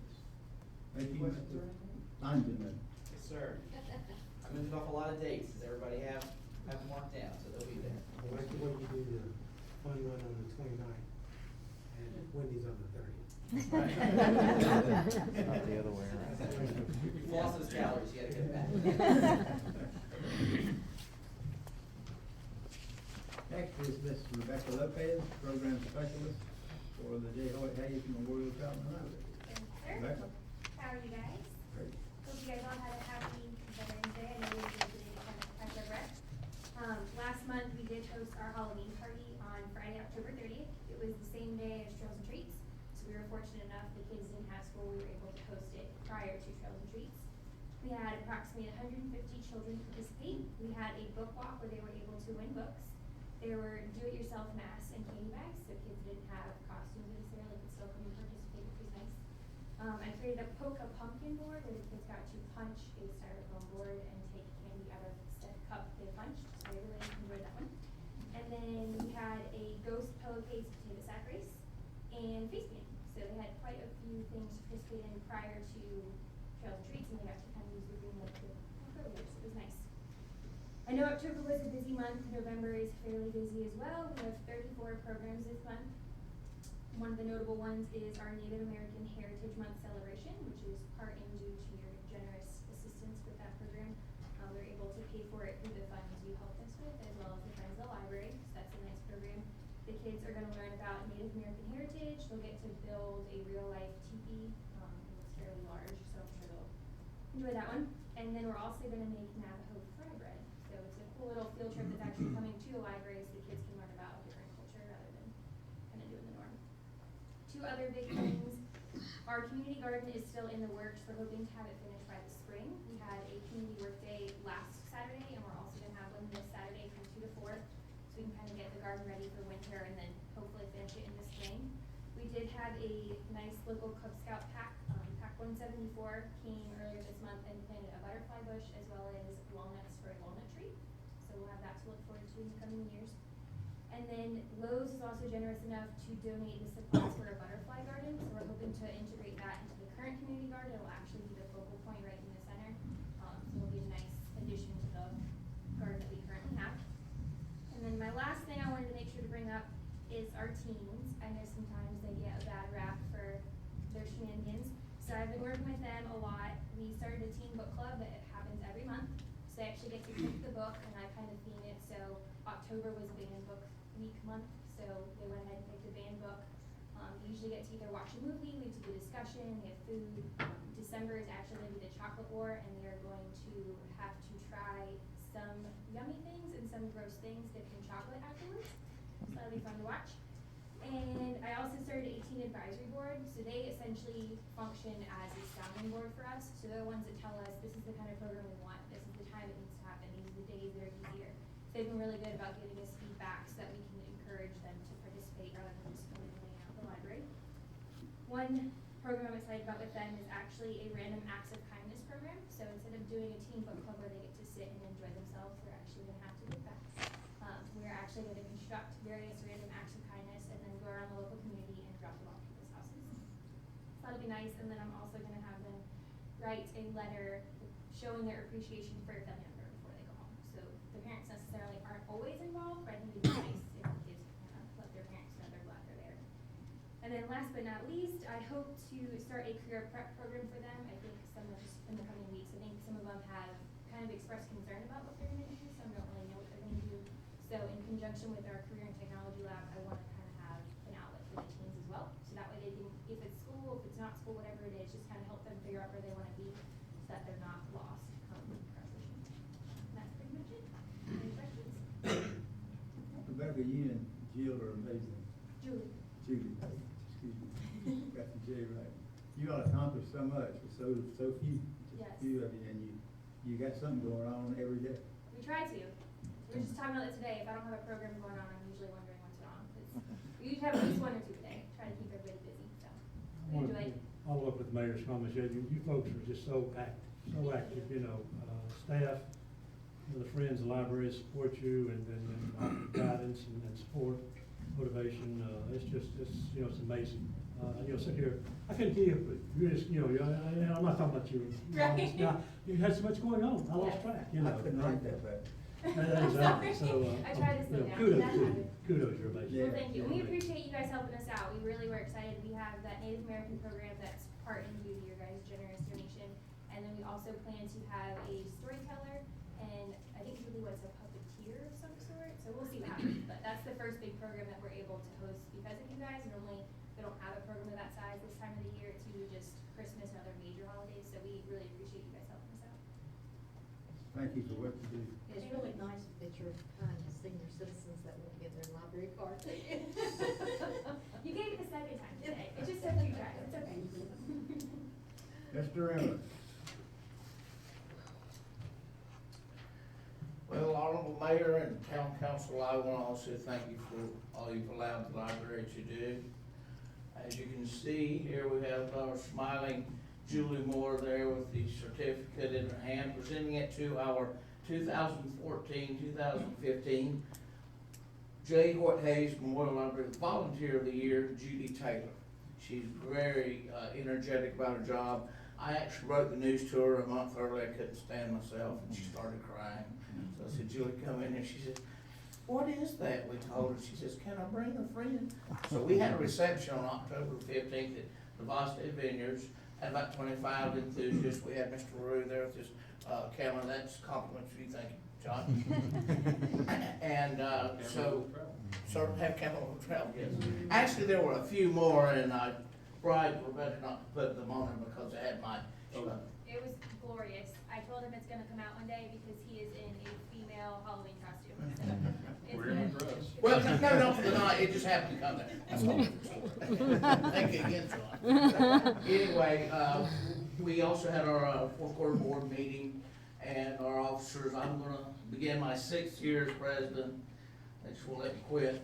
Thank you, Questions Mr. or anything? Benjamin. Yes, sir. I mentioned off a lot of dates. Does everybody have them marked down, so they'll be there. I like the way you do the fun run on the 29th and Wendy's on the 30th. Right. Not the other way around. You lost those calories, you gotta get back. Next is Miss Rebecca Lopez, Program Specialist for the J. Hoyt Hayes Memorial Troutman Highway. Rebecca? How are you guys? Great. Hope you guys all had a happy Veterans Day. I know we did today to kind of catch our breath. Last month we did host our Halloween party on Friday, October 30th. It was the same day as Trails and Treats, so we were fortunate enough the kids didn't have school. We were able to host it prior to Trails and Treats. We had approximately 150 children participate. We had a book walk where they were able to win books. There were do-it-yourself masks and candy bags, so kids didn't have costumes necessarily, could still come and participate, which was nice. I created a poke a pumpkin board where the kids got to punch a styrofoam board and take candy out of the cup they punched, so I really enjoyed that one. And then we had a ghost pillowcase potato sack race and face painting. So they had quite a few things to participate in prior to Trails and Treats, and they got to kind of use the room like the earlier, so it was nice. I know October was a busy month. November is fairly busy as well. We have 34 programs this month. One of the notable ones is our Native American Heritage Month celebration, which is part in due to your generous assistance with that program. We were able to pay for it through the funds you helped us with, as well as the Friends of the Library, so that's a nice program. The kids are going to learn about Native American heritage. They'll get to build a real-life teepee. It's fairly large, so I'm sure they'll enjoy that one. And then we're also going to make Navajo fry bread. So it's a cool little field trip that's actually coming to the library so the kids can learn about a different culture rather than kind of doing the norm. Two other big things. Our community garden is still in the works. We're hoping to have it finished by the spring. We had a community work day last Saturday, and we're also going to have one this Saturday from 2 to 4. So we can kind of get the garden ready for winter and then hopefully finish it in the spring. We did have a nice local Cub Scout pack. Pack 174 came earlier this month and planted a butterfly bush as well as walnuts for a walnut tree. So we'll have that to look forward to in the coming years. And then Lowe's is also generous enough to donate the supplies for a butterfly garden. So we're hoping to integrate that into the current community garden. It will actually be the focal point right in the center. So it'll be a nice addition to the garden that we currently have. And then my last thing I wanted to make sure to bring up is our teens. I know sometimes they get a bad rap for their shenanigans. So I've been working with them a lot started a teen book club that happens every month. So they actually get to pick the book, and I kind of theme it. So October was banned book week month, so they went ahead and picked a banned book. You usually get to either watch a movie, we do the discussion, we have food. December is actually going to be the chocolate war, and they are going to have to try some yummy things and some gross things dipped in chocolate afterwards. So that'll be fun to watch. And I also started a teen advisory board, so they essentially function as a sounding board for us. So they're the ones that tell us this is the kind of program we want, this is the time it needs to happen, these are the days that are easier. So they've been really good about giving us feedback so that we can encourage them to participate rather than just going and laying out the library. One program I'm excited about with them is actually a random acts of kindness program. So instead of doing a teen book club where they get to sit and enjoy themselves, they're actually going to have to give back. We're actually going to construct various random acts of kindness and then go around the local community and drop them off at people's houses. So that'll be nice. And then I'm also going to have them write a letter showing their appreciation for a family member before they go home. So the parents necessarily aren't always involved, but I think it'd be nice if the kids kind of let their parents know they're glad they're there. And then last but not least, I hope to start a career prep program for them. I think some of just in the coming weeks, I think some of them have kind of expressed concern about what they're going to do. Some don't really know what they're going to do. So in conjunction with our career and technology lab, I want to kind of have an outlet for the teens as well. So that way they can, if it's school, if it's not school, whatever it is, just kind of help them figure out where they want to be so that they're not lost come graduation. And that's pretty much it. Any questions? Rebecca, you and Jill are amazing. Julie. Excuse me. Got the J right. You all accomplished so much with so few, just Yes. few of you, and you got something going on every day. We try to. We were just talking about it today. If I don't have a program going on, I'm usually wondering what's wrong. We usually have at least one or two a day. Try to keep everybody busy. So we enjoy it. Follow up with Mayor's comments. Yeah, you folks are just so active. You know, staff, the friends, the library support you, and guidance and support, motivation. It's it's amazing. Sit here. I couldn't keep it. You're just, I'm not talking about you. Right. You had so much going on. I lost track. I couldn't write that back. Exactly. So, I try to slow down. kudos That to you. happened. Kudos, you're amazing. Well, thank you. And we appreciate you guys helping us out. We really were excited. We have that Native American program that's part and due to your guys' generous donation. And then we also plan to have a storyteller and I think really what's a puppeteer of some sort. So we'll see what happens. But that's the first big program that we're able to host because of you guys. Normally we don't have a program of that size this time of the year. It's usually just Christmas and other major holidays. So we really appreciate you guys helping us out. Thank you for what you do. It's really nice that you're kind to senior citizens that want to get their library card. You gave it the second time today. It just took 2 tries. It's okay. Mr. Emmett. Well, Honorable Mayor and Town Council, I want to also thank you for all you've allowed the library to do. As you can see, here we have our smiling Julie Moore there with the certificate in her hand, presenting it to our 2014-2015 J. Hort Hayes Memorial Library Volunteer of the Year, Judy Taylor. She's very energetic about her job. I actually wrote the news to her a month early. I couldn't stand myself, and she started crying. So I said, Julie, come in here. She said, what is that? We told her. She says, can I bring a friend? So we had a reception on October 15th at the Voste Vineyards. Had about 25 enthusiasts. We had Mr. Rue there with his camera. That's compliments to you. Thank you, John. And so have camera travel, yes. Actually, there were a few more, and I bribed Rebecca not to put them on there because I had my. It was glorious. I told him it's going to come out one day because he is in a female Halloween costume. So Wearing a dress. Well, no, not for the night. It just happened to come there. That's all. Thank you again, John. Anyway, we also had our fourth quarter board meeting and our officers. I'm going to begin my 6th year as president. They just won't let me quit.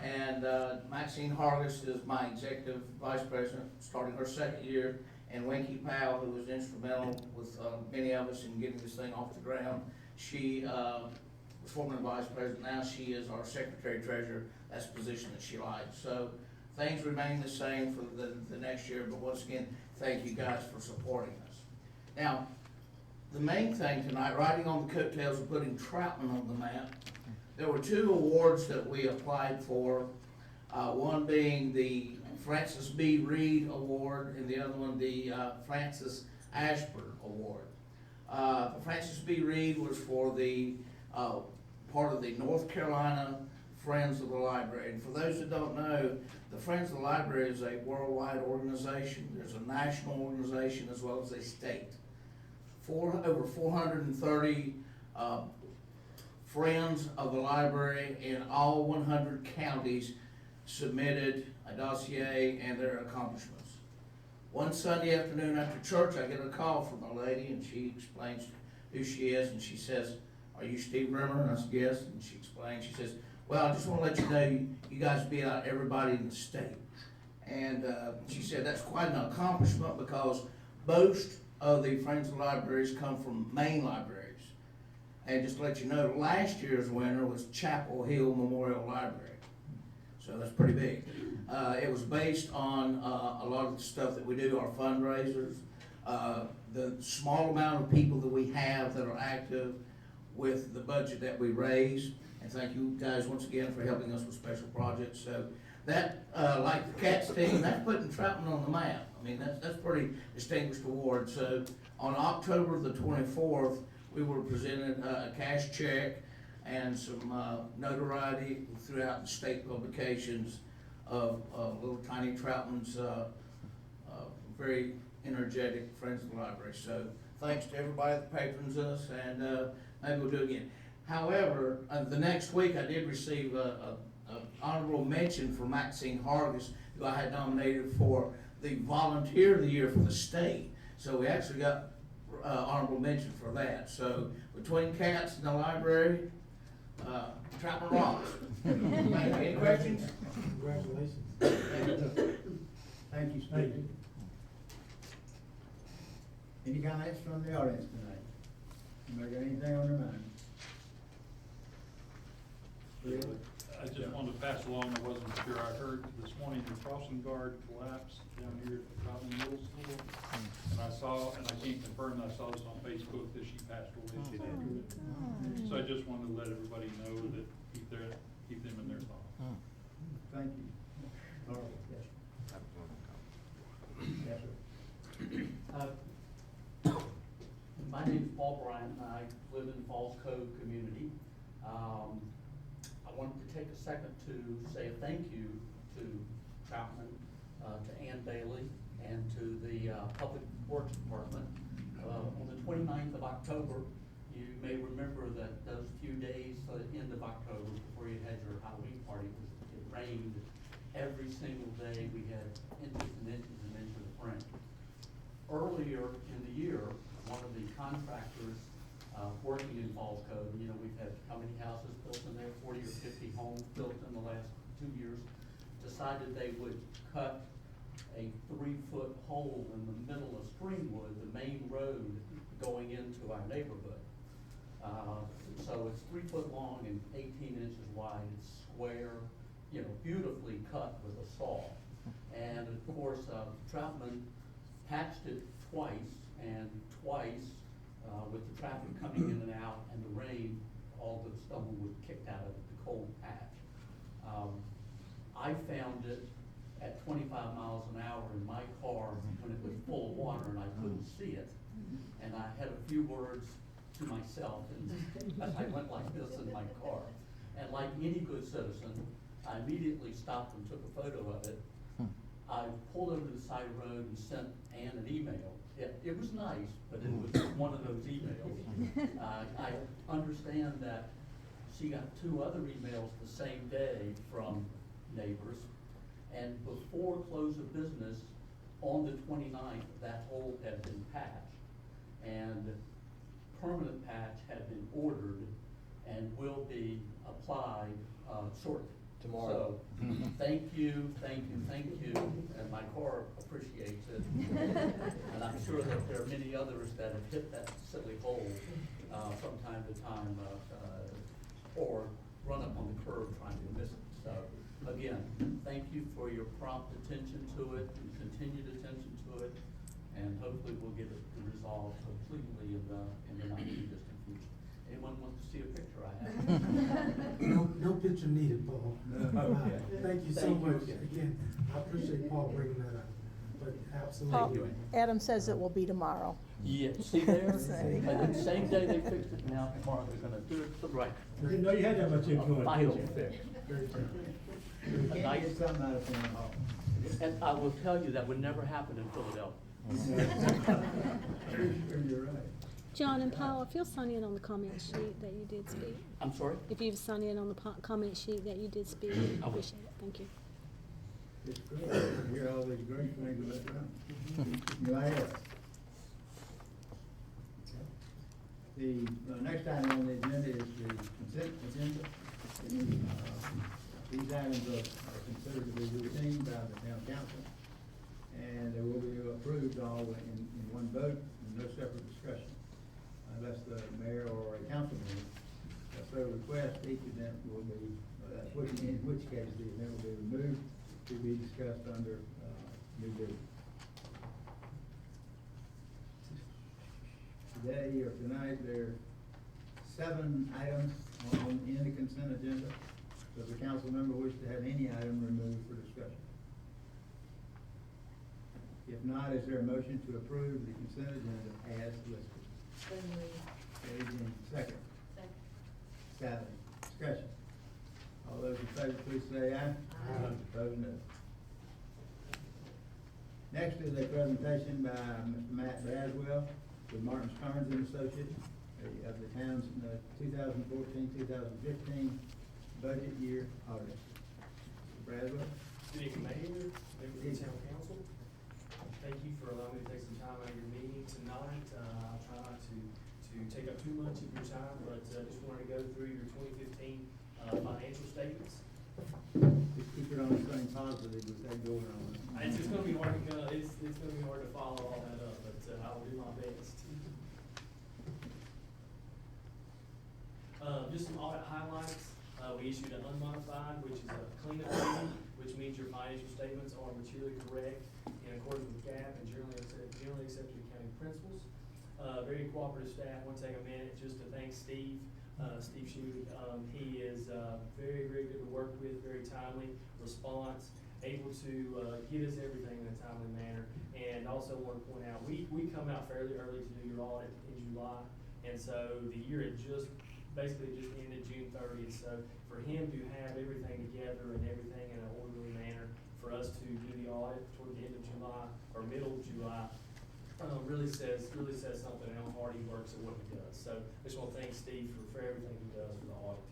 And Maxine Hargis is my executive vice president, starting her 2nd year. And Winky Powell, who was instrumental with many of us in getting this thing off the ground. She was formerly vice president. Now she is our secretary treasurer. That's a position that she likes. So things remain the same for the next year. But once again, thank you guys for supporting us. Now, the main thing tonight, riding on the coattails of putting Troutman on the map, there were 2 awards that we applied for. One being the Francis B. Reed Award, and the other one the Francis Ashburn Award. The Francis B. Reed was for the, part of the North Carolina Friends of the Library. And for those that don't know, the Friends of the Library is a worldwide organization. There's a national organization as well as a state. Over 430 Friends of the Library in all 100 counties submitted a dossier and their accomplishments. One Sunday afternoon after church, I get a call from a lady, and she explains who she is, and she says, "Are you Steve Rimmer?" And I said, "Yes." And she explained, she says, "Well, I just want to let you know you guys beat out everybody in the state." And she said that's quite an accomplishment because most of the Friends of the Libraries come from main libraries. And just to let you know, last year's winner was Chapel Hill Memorial Library. So that's pretty big. It was based on a lot of the stuff that we do, our fundraisers, the small amount of people that we have that are active with the budget that we raise. And thank you guys once again for helping us with special projects. So that, like the Cats team, that's putting Troutman on the map. I mean, that's pretty distinguished award. So on October the 24th, we were presented a cash check and some notoriety throughout the state publications of little tiny Troutman's very energetic Friends of the Library. So thanks to everybody that patrons us, and maybe we'll do it again. However, the next week I did receive a honorable mention for Maxine Hargis, who I had nominated for the Volunteer of the Year for the state. So we actually got honorable mention for that. So between Cats and the library, Troutman rocks. Any questions? Congratulations. Thank you, Steve. Any comments from the audience tonight? Anybody got anything on their mind? I just wanted to pass along, I wasn't sure, I heard this morning the crossing guard collapsed down here at the Troutman Middle School. And I saw, and I can't confirm that I saw this on Facebook, that she passed away today. So I just wanted to let everybody know that keep them in their thoughts. Thank you. All right, yes. Yes, sir. My name is Paul Bryant, and I live in the Falls Cove community. I wanted to take a second to say thank you to Troutman, to Ann Bailey, and to the Public Works Department. On the 29th of October, you may remember that those few days at the end of October before you had your Halloween party, it rained every single day. We had inches and inches and inches of rain. Earlier in the year, one of the contractors working in Falls Cove, you know, we've had how many houses built in there, 40 or 50 homes built in the last 2 years, decided they would cut a 3-foot hole in the middle of Streamwood, the main road going into our neighborhood. So it's 3 foot long and 18 inches wide. It's square, you know, beautifully cut with a saw. And of course, Troutman patched it twice, and twice, with the traffic coming in and out and the rain, all the stubble was kicked out of the cold patch. I found it at 25 miles an hour in my car when it was full of water and I couldn't see it. And I had a few words to myself, and I went like this in my car. And like any good citizen, I immediately stopped and took a photo of it. I pulled over to the side of the road and sent Ann an email. It was nice, but it was one of those emails. I understand that she got 2 other emails the same day from neighbors, and before close of business, on the 29th, that hole had been patched, and permanent patch had been ordered and will be applied shortly. Tomorrow. So, thank you, and my car appreciates it. And I'm sure that there are many others that have hit that silly hole from time to time, or run up on the curb trying to miss it. So, again, thank you for your prompt attention to it, and continued attention to it, and hopefully we'll get it resolved completely in the not too distant future. Anyone want to see a picture I have? No picture needed, Paul. Okay. Thank you so much. Again, I appreciate Paul bringing that up. but absolutely. Adam says it will be tomorrow. Yeah, see there? Say. And the same day they fixed it, now tomorrow they're gonna do it right. I didn't know you had that much influence. Vital did you? fix. We can't get something out of town hall. And I will tell you, that would never happen in Philadelphia. You're right. John and Paul, if you'll sign in on the comment sheet that you did speak. I'm sorry? If you've signed in on the comment sheet that you did speak, I will. appreciate it, thank you. It's great to hear all these great things about Trump. Anybody else? The next item on the agenda is the consent agenda. These items are considered to be routine by the town council, and they will be approved all in one vote, and no separate discussion, unless the mayor or a council member so request. Each event will be, in which case the event will be removed to be discussed under new business. Today or tonight, there are 7 items in the consent agenda. Does the council member wish to have any item removed for discussion? If not, is there a motion to approve the consent agenda as listed? Adrian, second. Sally, discussion. All those in favor, please say aye. Aye. Opposed, no. Next is a presentation by Mr. Matt Braswell with Martin Starnes and Associates of the town's 2014-2015 budget year audit. Mr. Braswell. Good evening, Mayor, members of the Town Council. Thank you for allowing me to take some time out of your meeting tonight. I'll try not to take up too much of your time, but just wanted to go through your 2015 financial statements. Just keep it on the same positive with that going on. It's gonna be hard to it's gonna be hard to follow all that up, but I will do my best. Just some audit highlights. We issued an unmodified, which is a cleanup rating, which means your financial statements are materially correct in accordance with GAAP and generally accepted accounting principles. Very cooperative staff. I want to take a minute just to thank Steve Shute. He is very, very good to work with, very timely response, able to get us everything in a timely manner. And also want to point out, we come out fairly early to do your audit in July, and so the year had basically just ended June 30th. So for him to have everything together and everything in an orderly manner, for us to do the audit toward the end of July or middle of July, really says something how hard he works at what he does. So I just want to thank Steve for everything he does for the audit.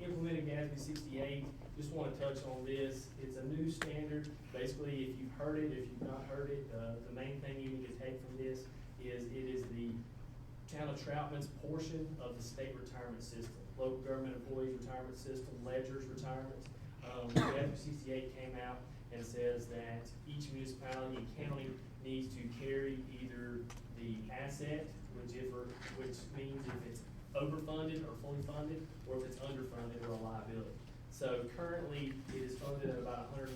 Implementing GASB 68, just want to touch on this. It's a new standard. Basically, if you've heard it, if you've not heard it, the main thing you need to take from this is it is the Town of Troutman's portion of the state retirement system, local government employees retirement system, ledgers retirements. GASB 68 came out and says that each municipality and county needs to carry either the asset, which means if it's overfunded or fully funded, or if it's underfunded or a liability. So currently, it is funded at about 101%.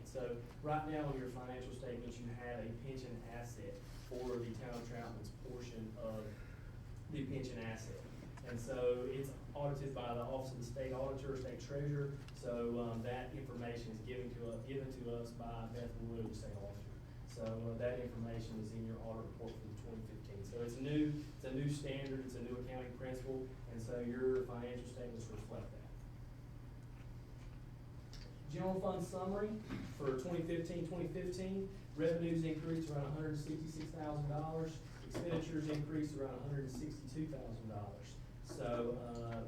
So right now on your financial statements, you have a pension asset for the Town of Troutman's portion of the pension asset. And so it's audited by the Office of the State Auditor, State Treasurer. So that information is given to us by Beth Wood, the State Auditor. So that information is in your audit report for the 2015. So it's a new standard, it's a new accounting principle, and so your financial statements reflect that. General fund summary for 2015, revenues increased around $166,000. Expenditures increased around $162,000. So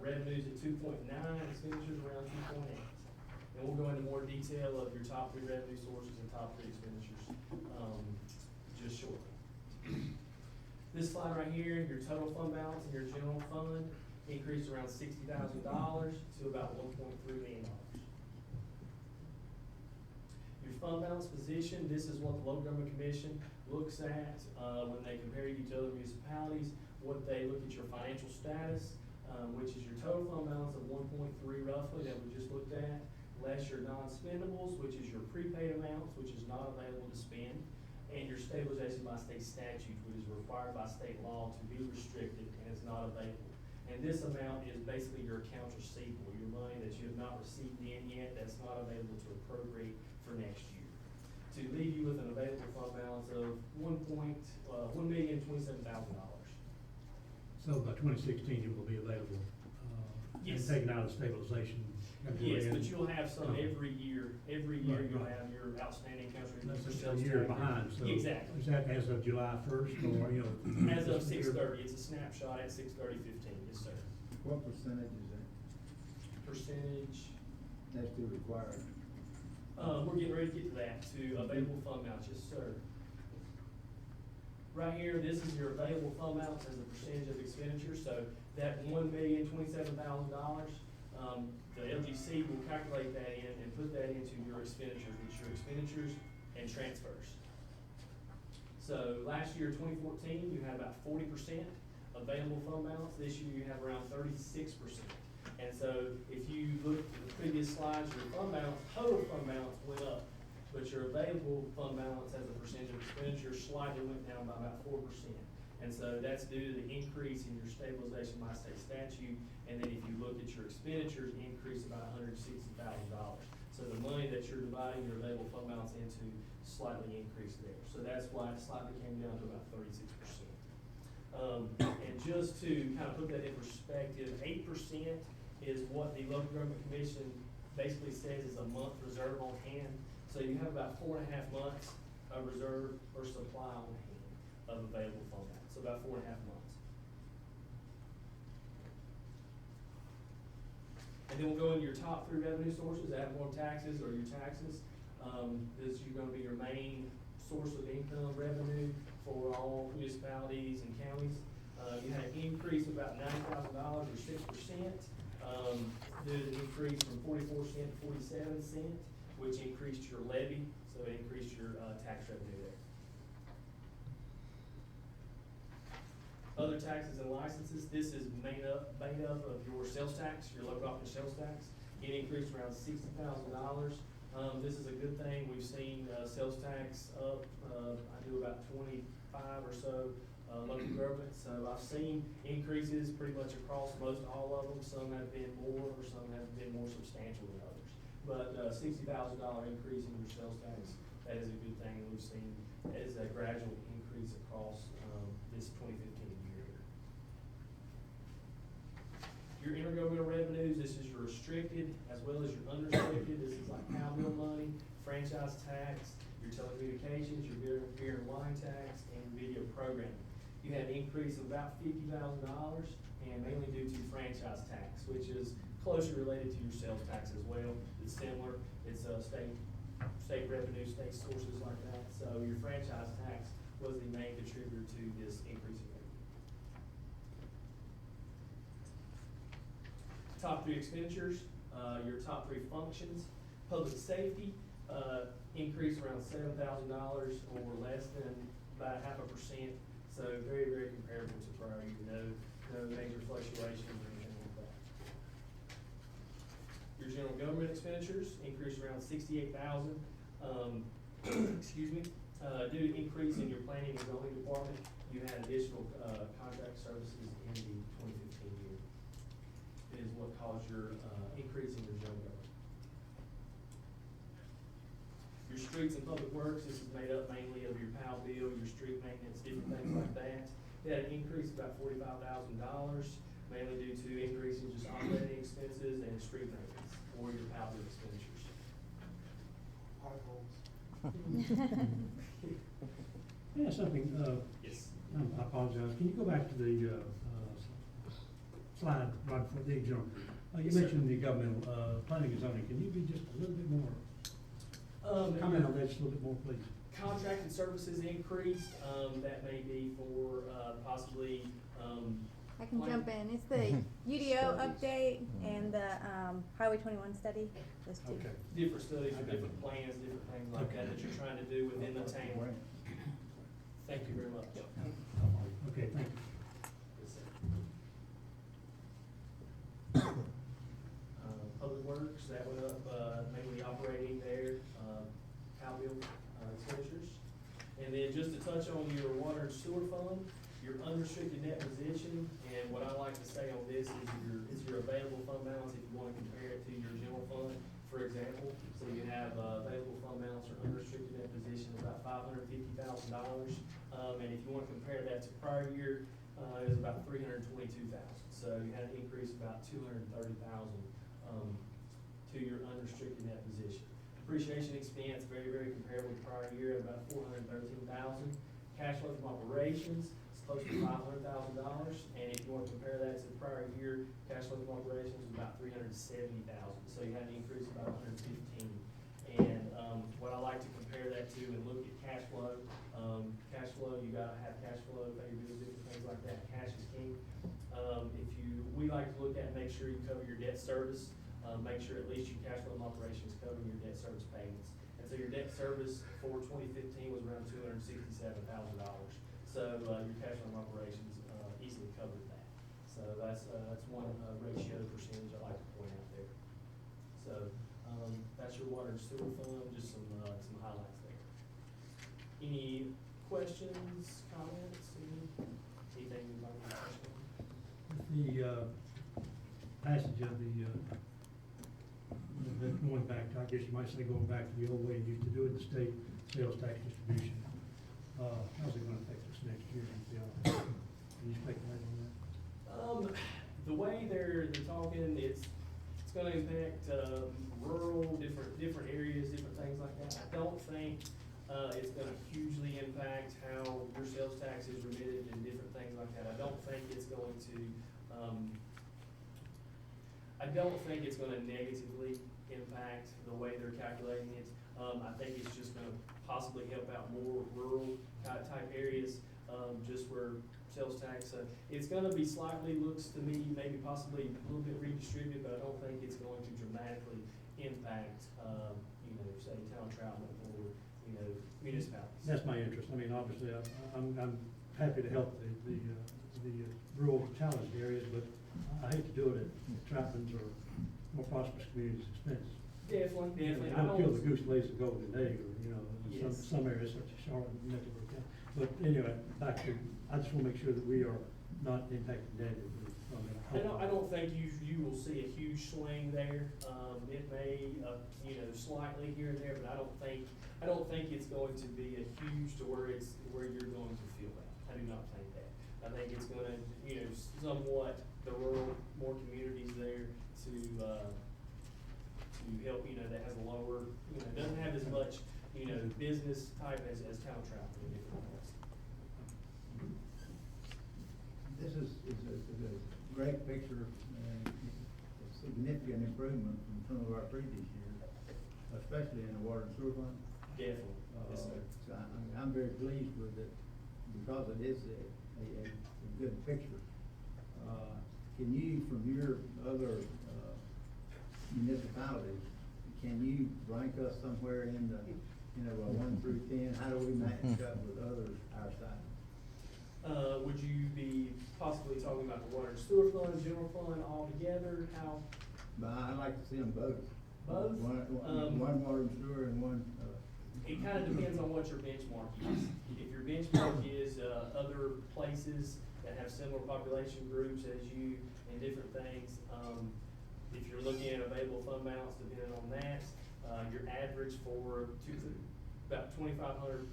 revenues at 2.9, expenditures around 2.8. And we'll go into more detail of your top 3 revenue sources and top 3 expenditures just shortly. This slide right here, your total fund balance in your general fund increased around $60,000 to about $1.3 million. Your fund balance position, this is what the Local Government Commission looks at when they compare you to other municipalities. What they look at your financial status, which is your total fund balance of 1.3 roughly that we just looked at, less your non-spendables, which is your prepaid amounts, which is not available to spend, and your stabilization by state statute, which is required by state law to be restricted and is not available. And this amount is basically your accounts receivable, your money that you have not received in yet that's not available to appropriate for next year. To to leave you with an available fund balance of $1,027,000. So by 2016, it will be available, and Yes. taken out of stabilization. Yes, but you'll have some every year. Every year Right, you'll right. have your outstanding accounts receivable. That's sales a year tax. behind, so. Exactly. Is that as of July 1st, or, you know? As of this year? 6/30, it's a snapshot at 6/30/15, yes, sir. What percentage is that? Percentage, That's still required. we're getting ready to get to that, to available fund balance, yes, sir. Right here, this is your available fund balance as a percentage of expenditure, so that $1,027,000, the LGC will calculate that in and put that into your expenditures, which your expenditures and transfers. So last year, 2014, you had about 40% available fund balance. This year, you have around 36%. And so if you look at the previous slides, your fund balance, total fund balance went up, but your available fund balance as a percentage of expenditure slightly went down by about 4%. And so that's due to the increase in your stabilization by state statute. And then if you look at your expenditures, increase about $160,000. So the money that you're dividing your available fund balance into slightly increased there. So that's why it slightly came down to about 36%. And just to kind of put that in perspective, 8% is what the local government commission basically says is a month reserve on hand. So you have about 4.5 months of reserve or supply on hand of available fund balance, so about 4.5 months. And then we'll go into your top 3 revenue sources, ad valorem taxes or your taxes. This is going to be your main source of income revenue for all municipalities and counties. You had an increase of about $90,000 or 6%. Due to the increase from 44 cents to 47 cents, which increased your levy, so it increased your tax revenue there. Other taxes and licenses, this is made up of your sales tax, your local option sales tax. It increased around $60,000. This is a good thing. We've seen sales tax up, I do about 25 or so local governments. So I've seen increases pretty much across most all of them. Some have been more or some have been more substantial than others. But $60,000 increase in your sales tax, that is a good thing. And we've seen as a gradual increase across this 2015 year. Your intergovernmental revenues, this is your restricted as well as your unrestricted. This is like cow bill money, franchise tax, your telecommunications, your beer and wine tax, and video programming. You had an increase of about $50,000, and mainly due to franchise tax, which is closely related to your sales tax as well. It's similar. It's state revenue, state sources like that. So your franchise tax was the main contributor to this increase in revenue. Top 3 expenditures, your top 3 functions. Public safety increased around $7,000 or less than about 0.5%. So very, very comparable to prior year. No major fluctuations or anything like that. Your general government expenditures increased around $68,000. Excuse me. Due to increase in your planning and zoning department, you had additional contract services in the 2015 year. It is what caused your increase in your general government. Your streets and public works, this is made up mainly of your POW bill, your street maintenance, different things like that. They had an increase of about $45,000, mainly due to increase in just operating expenses and street maintenance or your POW bill expenditures. Yeah, something, Yes. I apologize. Can you go back to the slide right before the general? You Yes, sir. mentioned the governmental planning and zoning. Can you be just a little bit more, comment on that just a little bit more, please? Contracted services increased. That may be for possibly. I can jump in. It's the UDO update and the Highway 21 study. Those two. Okay. Different studies, or different plans, different things like that that you're trying to do within the town. Thank you very much. Okay, thank you. Yes, sir. Public Works, that went up, mainly operating there, cow bill expenditures. And then just to touch on your water and sewer fund, your unrestricted net position, and what I like to say on this is your available fund balance if you want to compare it to your general fund, for example. So you have available fund balance or unrestricted net position. about $550,000. And if you want to compare that to prior year, it was about $322,000. So you had an increase of about $230,000 to your unrestricted net position. Depreciation expense, very, very comparable to prior year, at about $413,000. Cash flow from operations is close to $500,000. And if you want to compare that to the prior year, cash flow from operations was about $370,000. So you had an increase of about $115,000. And what I like to compare that to and look at cash flow, you gotta have cash flow, pay your bills, different things like that. Cash is king. We like to look at, make sure you cover your debt service, make sure at least your cash flow from operations covering your debt service payments. And so your debt service for 2015 was around $267,000. So your cash flow from operations easily covered that. So that's one ratio percentage I like to point out there. So that's your water and sewer fund, just some highlights there. Any questions, comments, anything you'd like to touch on? The passage of going back to, I guess you might say going back to the old way you used to do it, the state sales tax distribution. How's it gonna affect us next year? Can you speculate on that? The way they're talking, it's gonna impact rural, different areas, different things like that. I don't think it's gonna hugely impact how your sales tax is remitted and different things like that. I don't think it's going to negatively impact the way they're calculating it. I think it's just gonna possibly help out more rural type areas, just where sales tax, it's gonna be slightly, looks to me, maybe possibly a little bit redistributed, but I don't think it's going to dramatically impact, say, town Troutman or, municipalities. That's my interest. I mean, obviously, I'm happy to help the rural challenged areas, but I hate to do it at Troutman's or more prosperous communities' expense. Definitely. Don't kill the goose that lays the golden egg, or, Yes. some areas such as Charlotte and Mecklenburg County. But anyway, back to, I just wanna make sure that we are not impacted negatively from it. I don't think you will see a huge swing there. It may, slightly here and there, but I don't think it's going to be a huge to where you're going to feel that. I do not think that. I think it's gonna, somewhat the rural, more communities there to help, that has a lower, doesn't have as much, business type as town traffic and different things. This is a great picture and a significant improvement from some of our previous years, especially in the water and sewer fund. Definitely. Yes, sir. So I'm very pleased with it because it is a good picture. Can you, from your other municipalities, can you rank us somewhere in the, 1 through 10? How do we match up with others our size? Would you be possibly talking about the water and sewer fund, general fund all together? How? But I'd like to see them both. Both? One water and sewer and one. It kind of depends on what your benchmark is. If your benchmark is other places that have similar population groups as you and different things, if you're looking at available fund balance, depending on that, your average for about 2,500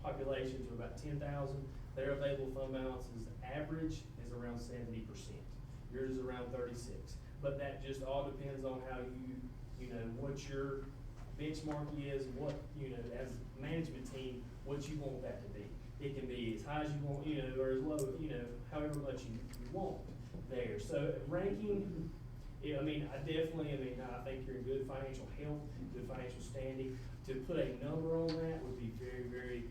populations or about 10,000, their available fund balance is average is around 70%. Yours is around 36. But that just all depends on how what your benchmark is, what, as a management team, what you want that to be. It can be as high as you want, or as low, however much you want there. So ranking, I think you're in good financial health, good financial standing. To put a number on that would be very, very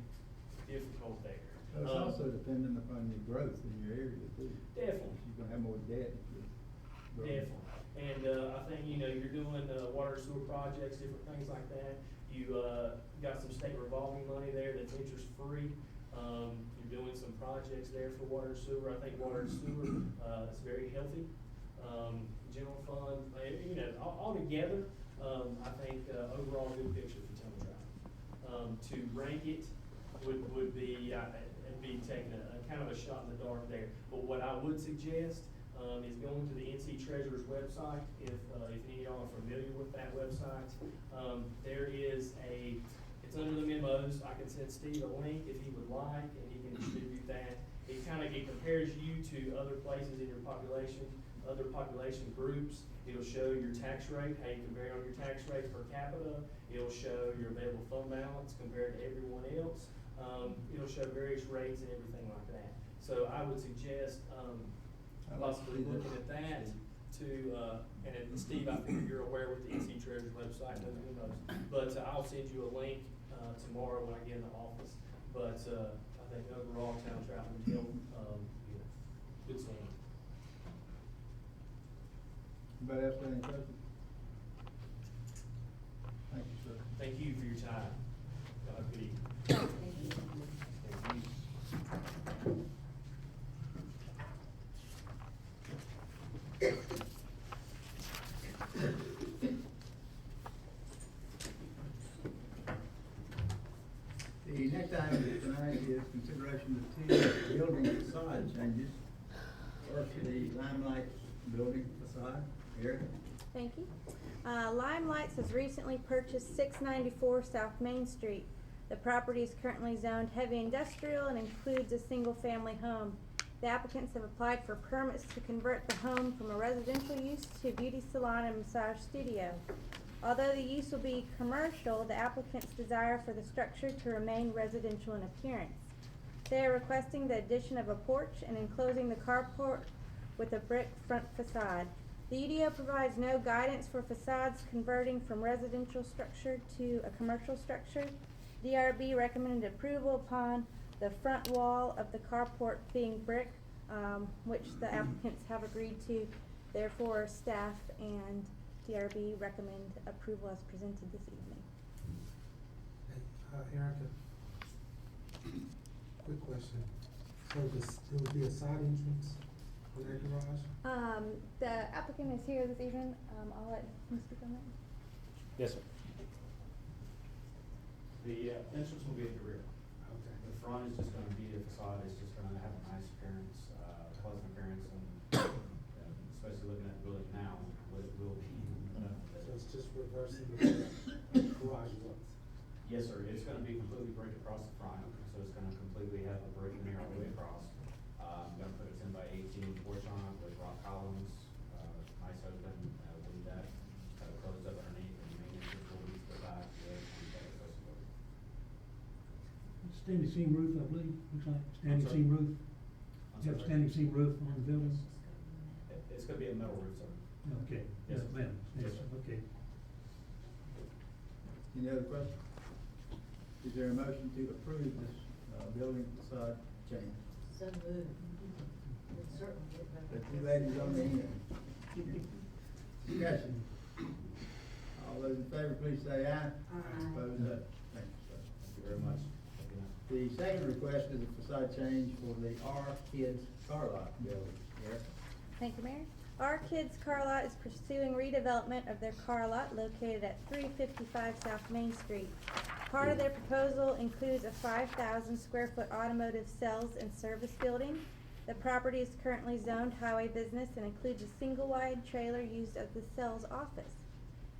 difficult there. So it's also dependent upon your growth in your area too. Definitely. You're gonna have more debt if you're growing. Definitely. And I think, you're doing water sewer projects, different things like that. You got some state revolving money there that's interest-free. You're doing some projects there for water and sewer. I think water and sewer is very healthy. General fund, all together, I think overall good picture for Tillman Drive. To rank it would be, it'd be taking a kind of a shot in the dark there. But what I would suggest is going to the NC Treasurer's website. If any of y'all are familiar with that website, there is it's It's under the memos. I can send Steve a link if he would like, and he can distribute that. It compares you to other places in your population, other population groups. It'll show your tax rate, how you compare on your tax rate per capita. It'll show your available fund balance compared to everyone else. It'll show various rates and everything like that. So I would suggest, possibly looking at that to, and Steve, I think you're aware with the NC Treasurer's website, those memos. But I'll send you a link, tomorrow when I get in the office. But, I think overall, town of Troutman Hill, good standing. Anybody else got any questions? Thank you, sir. Thank you for your time. Have a good evening. Thank The next item tonight is consideration of two building facade changes. First, the Limelight building facade. Eric? Thank you. Limelights has recently purchased 694 South Main Street. The property is currently zoned heavy industrial and includes a single-family home. The applicants have applied for permits to convert the home from a residential use to a beauty salon and massage studio. Although the use will be commercial, the applicants desire for the structure to remain residential in appearance. They are requesting the addition of a porch and enclosing the carport with a brick front facade. The UDO provides no guidance for facades converting from residential structure to a commercial structure. DRB recommended approval upon the front wall of the carport being brick, which the applicants have agreed to. Therefore, staff and DRB recommend approval as presented this evening. Erica, quick question. So there will be a side entrance on that garage? The applicant is here this evening. I'll let him speak on that. Yes, sir. The entrance will be at the rear. Okay. The front is just gonna be a facade, it's just gonna have a nice appearance, pleasant appearance, and especially looking at the building now, what it will be. So it's just reversing the garage looks? Yes, sir, it's gonna be completely brick across the front, so it's gonna completely have a brick veneer all the way across. Gonna put a 10 by 18 porch on it with rock columns, nice open, wind deck, closed up underneath, and the main entrance will be to the back, the other one is accessible. Standing seam roof, I believe, looks like, standing sorry? seam roof. I'm You have a sorry? standing seam roof on the building? It's gonna be a metal roof, sir. Okay, Yes, yes, sir. ma'am, Yes, yes, sir. okay. Any other questions? Is there a motion to approve this, building facade change? So moved. Would certainly get The better. two ladies on the end. Discussion. All those in favor, please say aye. Aye. Opposed, no. Thank you, sir. Thank you very much. Thank you. The second request is a facade change for the R Kids Car Lot building. Eric? Thank you, Mayor. Our Kids Car Lot is pursuing redevelopment of their car lot located at 355 South Main Street. Part of their proposal includes a 5,000 square foot automotive sales and service building. The property is currently zoned highway business and includes a single wide trailer used as the sales office.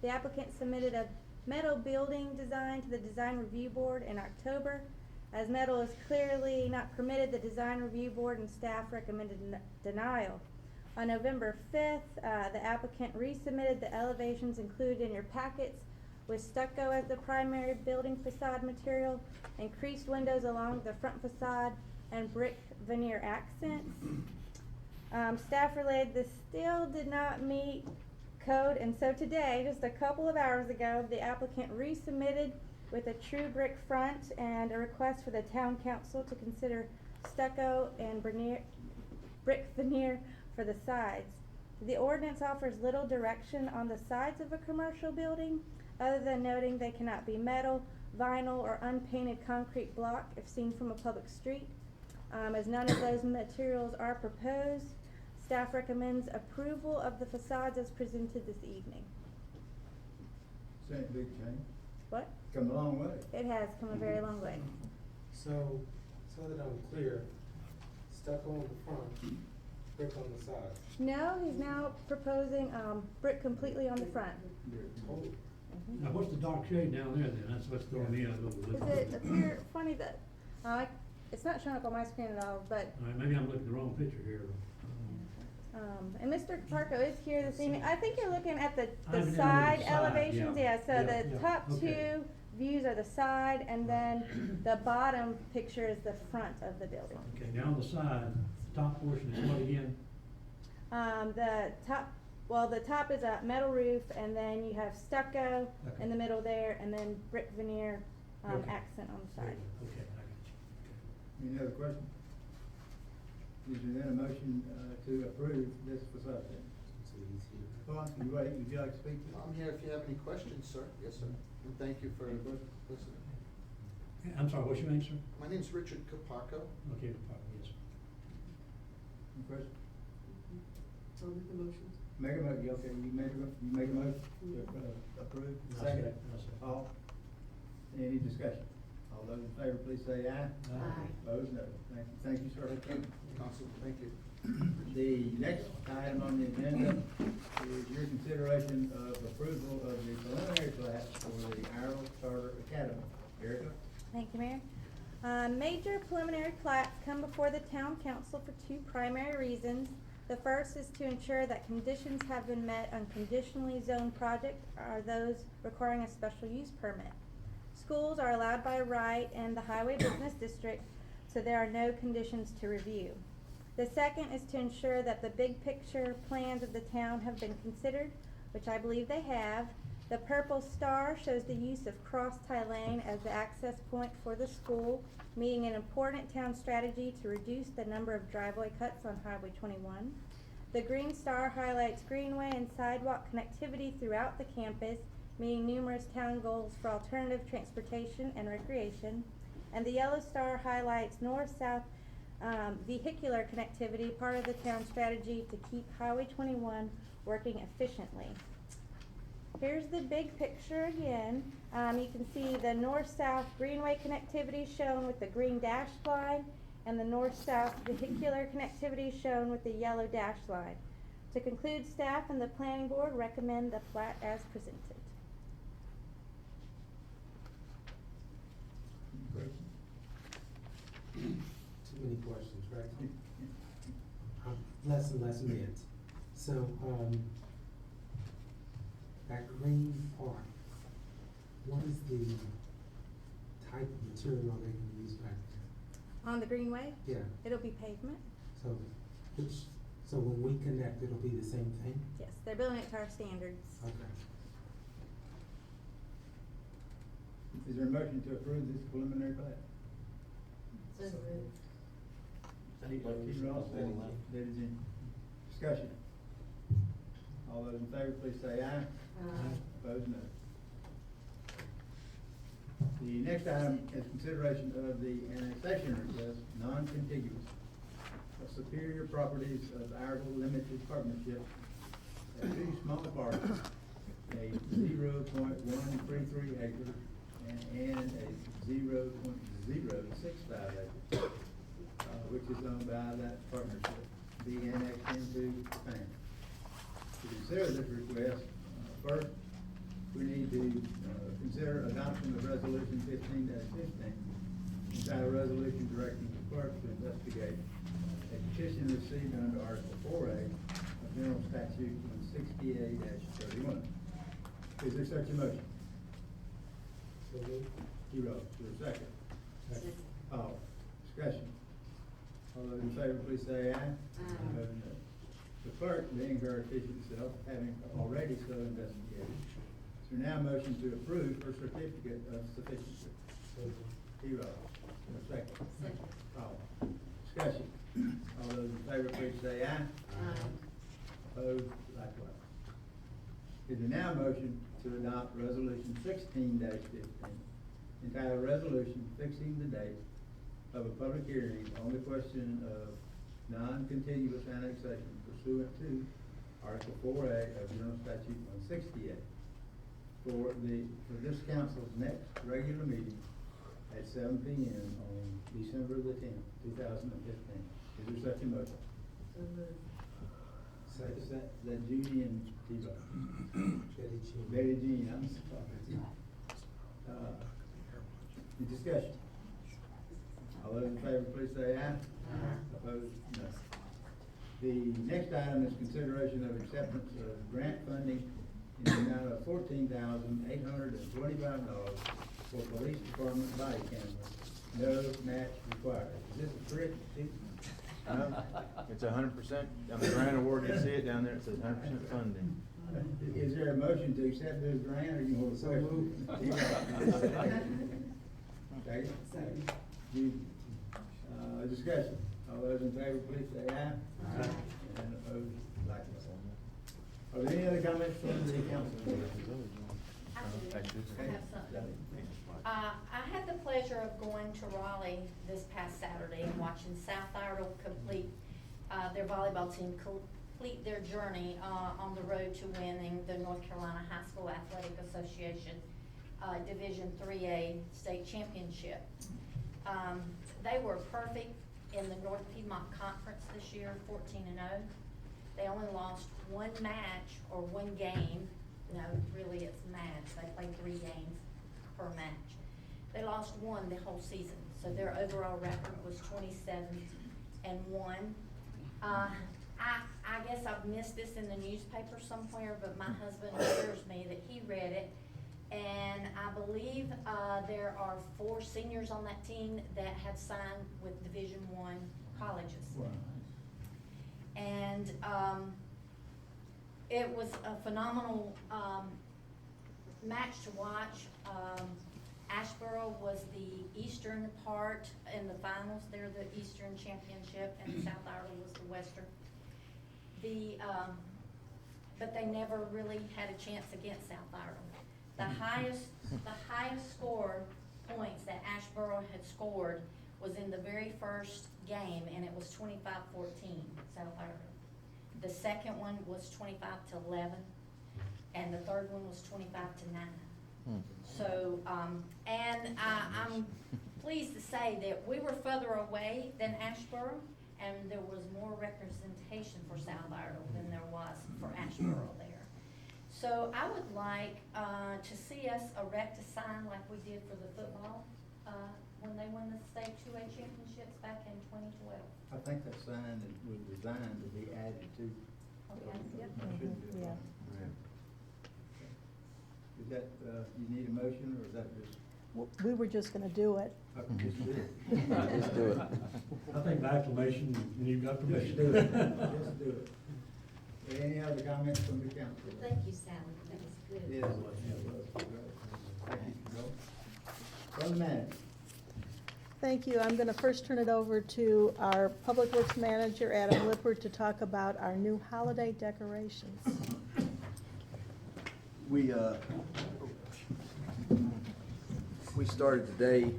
The applicant submitted a metal building design to the design review board in October. As metal is clearly not permitted, the design review board and staff recommended denial. On November 5th, the applicant resubmitted the elevations included in your packets with stucco as the primary building facade material, increased windows along the front facade, and brick veneer accents. Staff relayed this still did not meet code, and so today, just a couple of hours ago, the applicant resubmitted with a true brick front and a request for the town council to consider stucco and brick veneer for the sides. The ordinance offers little direction on the sides of a commercial building, other than noting they cannot be metal, vinyl, or unpainted concrete block if seen from a public street. As none of those materials are proposed, staff recommends approval of the facades as presented this evening. Same big change. What? Come a long way. It has come a very long way. So that I'm clear, stucco on the front, brick on the side. No, he's now proposing brick completely on the front. Total. Now, what's the dark shade down there then? That's what's throwing me out a little bit. Does it appear funny that, it's not showing up on my screen at all, but, All right, maybe I'm looking at the wrong picture here. and Mr. Parko is here this evening. I think you're looking at the I'm looking side at the side, elevations, yeah. yeah, so Yeah, the yeah, top okay. two views are the side, and then the bottom picture is the front of the building. Okay, now on the side, the top portion is what again? The top is a metal roof, and then you have stucco in the middle there, and then brick veneer, Okay. accent on the side. Okay, I got you. Any other questions? Is there then a motion, to approve this facility? Go on, would you like to speak? I'm here if you have any questions, sir. Yes, sir. And thank you for listening. I'm sorry, what's your name, sir? My name's Richard Capaco. Okay, yes. Any questions? I'll make the motion. Make a motion, okay, you make a motion to approve, I'll second? second, I'll second. All? Any discussion? All those in favor, please say aye. Aye. Opposed, no. Thank you, sir. Council, thank you. The next item on the agenda is your consideration of approval of the preliminary plat for the Iredell Charter Academy. Erica? Thank you, Mayor. Major preliminary plats come before the town council for two primary reasons. The first is to ensure that conditions have been met on conditionally zoned projects are those requiring a special use permit. Schools are allowed by right in the highway business district, so there are no conditions to review. The second is to ensure that the big picture plans of the town have been considered, which I believe they have. The purple star shows the use of cross tie lane as the access point for the school, meeting an important town strategy to reduce the number of driveway cuts on Highway 21. The green star highlights greenway and sidewalk connectivity throughout the campus, meeting numerous town goals for alternative transportation and recreation. And the yellow star highlights north-south vehicular connectivity, part of the town strategy to keep Highway 21 working efficiently. Here's the big picture again. You can see the north-south greenway connectivity shown with the green dashed line, and the north-south vehicular connectivity shown with the yellow dashed line. To conclude, staff and the planning board recommend the plat as presented. Too many questions, right? Less and less minutes. So, that green part, what is the type of material they can use back there? On the greenway? Yeah. It'll be pavement. So when we connect, it'll be the same thing? Yes, they're building it to our standards. Okay. Is there a motion to approve this preliminary plat? So moved. Ross, that is in discussion. All those in favor, please say aye. Aye. Opposed, no. The next item is consideration of the annexation request, non-contiguous, of Superior Properties of Iredell Limited Partnership at two small parcels, a 0.133 acre and a 0.065 acre, which is owned by that partnership, be annexed into the family. To consider this request, first, we need to consider adoption of Resolution 15-15, entitled Resolution Directing the Clerk to investigate a petition received under Article 4A of General Statute 168-31. Is there such a motion? So moved. Hero, is there a second? Second. All, discussion. All those in favor, please say aye. Aye. Opposed, no. The clerk, being very efficient self, having already so investigated, is there now a motion to approve her certificate of sufficiency? Hero, is there a second? Second. All, discussion. All those in favor, please say aye. Aye. Opposed, likewise. Is there now a motion to adopt Resolution 16-15, entitled Resolution Fixing the Date of a Public Hearing on the question of non-contiguous annexation pursuant to Article 4A of General Statute 168 for this council's next regular meeting at 7 p.m. on December the 10th, 2015. Is there such a motion? So moved. That Judy and T-Bone. Betty Jean, I'm sorry. Any discussion? All those in favor, please say aye. Opposed, no. The next item is consideration of acceptance of grant funding in the amount of $14,825 for police department body camera. No match required. Is this correct, Steve? No, it's 100%, on the grant award, you see it down there, it says 100% funding. Is there a motion to accept this grant, or you want to question? Okay. Judy. Discussion. All those in favor, please say aye. Aye. And opposed, likewise. Are there any other comments from the council? I have something. I had the pleasure of going to Raleigh this past Saturday and watching South Iredell complete, their volleyball team complete their journey, on the road to winning the North Carolina High School Athletic Association, Division 3A state championship. They were perfect in the North Piedmont Conference this year, 14-0. They only lost one match or one game. No, really it's match. They played 3 games per match. They lost one the whole season, so their overall record was 27-1. I guess I've missed this in the newspaper somewhere, but my husband assures me that he read it. And I believe there are 4 seniors on that team that have signed with Division I colleges. Wow. And it was a phenomenal match to watch. Asheboro was the eastern part in the finals. They're the Eastern Championship, and South Iredell was the Western. But they never really had a chance against South Iredell. The highest score points that Asheboro had scored was in the very first game, and it was 25-14, South Iredell. The second one was 25-11, and the third one was 25-9. So, and I'm pleased to say that we were further away than Asheboro, and there was more representation for South Iredell than there was for Asheboro there. So I would like to see us erect a sign like we did for the football when they won the state 2A championships back in 2012. I think that sign was designed to be added to. Okay, yep. Yeah. Is that, you need a motion, or is that just? We were just gonna do it. Just do it. Just do it. I think the acclamation, and you've got permission. Just do it. Just do it. Any other comments from the council? Thank you, Sally, that was good. Yes, it was. Thank you, Joe. From the manager. Thank you. I'm gonna first turn it over to our Public Works Manager, Adam Lippert, to talk about our new holiday decorations. We started today,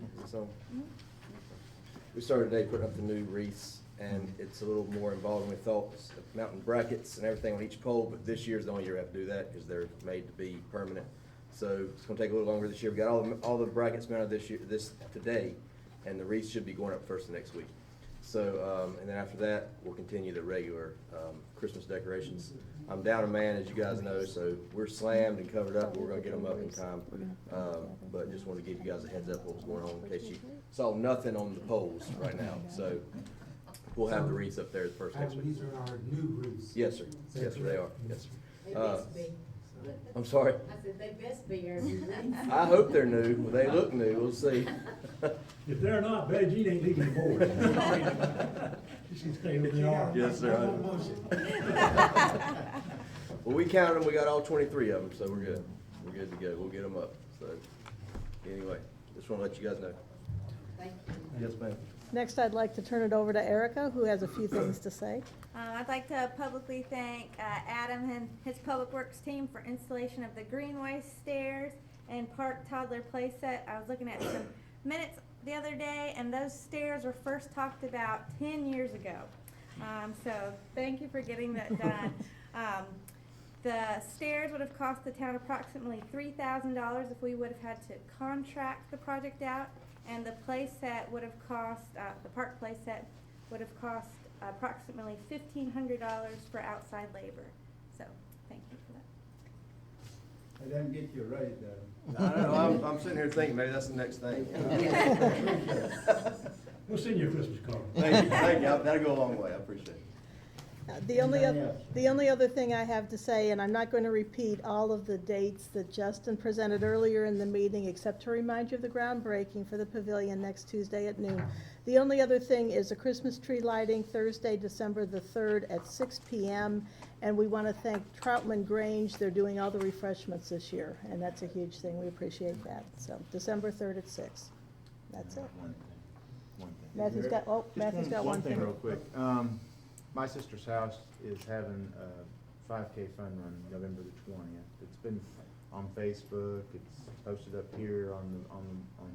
putting up the new wreaths, and it's a little more involved than we thought. It's mounting brackets and everything on each pole, but this year's the only year we have to do that because they're made to be permanent. So it's gonna take a little longer this year. We got all the brackets mounted today, and the wreaths should be going up first of next week. So, and then after that, we'll continue the regular Christmas decorations. I'm down a man, as you guys know, so we're slammed and covered up, but we're gonna get them up in time. But just wanted to give you guys a heads up what was going on in case you saw nothing on the poles right now. So we'll have the wreaths up there the first next week. These are our new wreaths. Yes, sir. Yes, sir, they are. Yes, sir. They best be. I'm sorry? I said, they best be our new wreaths. I hope they're new. Well, they look new. We'll see. If they're not, Betty Jean ain't leaving the board. She can stay where they are. Yes, sir. Well, we counted them. We got all 23 of them, so we're good. We're good to go. We'll get them up. So anyway, just want to let you guys know. Thank you. Yes, ma'am. Next, I'd like to turn it over to Erica, who has a few things to say. I'd like to publicly thank Adam and his Public Works team for installation of the Greenway stairs and Park Toddler Playset. I was looking at some minutes the other day, and those stairs were first talked about 10 years ago. So thank you for getting that done. The stairs would have cost the town approximately $3,000 if we would have had to contract the project out, and the playset would have cost, the park playset would have cost approximately $1,500 for outside labor. So, thank you for that. It doesn't get you a raise though. I don't know, I'm sitting here thinking, maybe that's the next thing. We'll send you a Christmas card. Thank you, that'll go a long way, I appreciate it. The only other thing I have to say, and I'm not going to repeat all of the dates that Justin presented earlier in the meeting, except to remind you of the groundbreaking for the pavilion next Tuesday at noon. The only other thing is a Christmas tree lighting Thursday, December the 3rd at 6 p.m. And we want to thank Troutman Grange. They're doing all the refreshments this year, and that's a huge thing. We appreciate that. So December 3rd at 6. That's it. One thing. Matthew's got one thing. Real quick. My sister's house is having a 5K fun run November the 20th. It's been on Facebook. It's posted up here on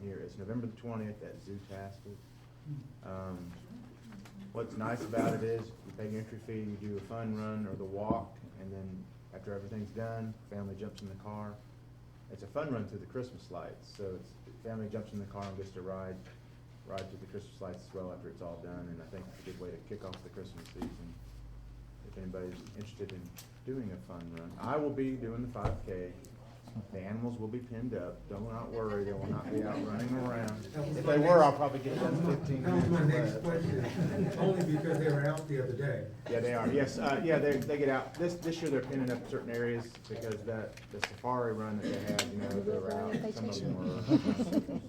here. It's November the 20th at Zootastic. What's nice about it is you pay your entry fee, you do a fun run or the walk, and then after everything's done, family jumps in the car. It's a fun run through the Christmas lights, so it's family jumps in the car and gets to ride through the Christmas lights as well after it's all done, and I think it's a good way to kick off the Christmas season. If anybody's interested in doing a fun run, I will be doing the 5K. The animals will be pinned up. Do not worry, they will not be out running around. If they were, I'll probably get done 15 That was minutes. my next question, only because they were out the other day. Yeah, they are. Yes, they get out. This year they're pinning up certain areas because the safari run that they had, they were out. Some of them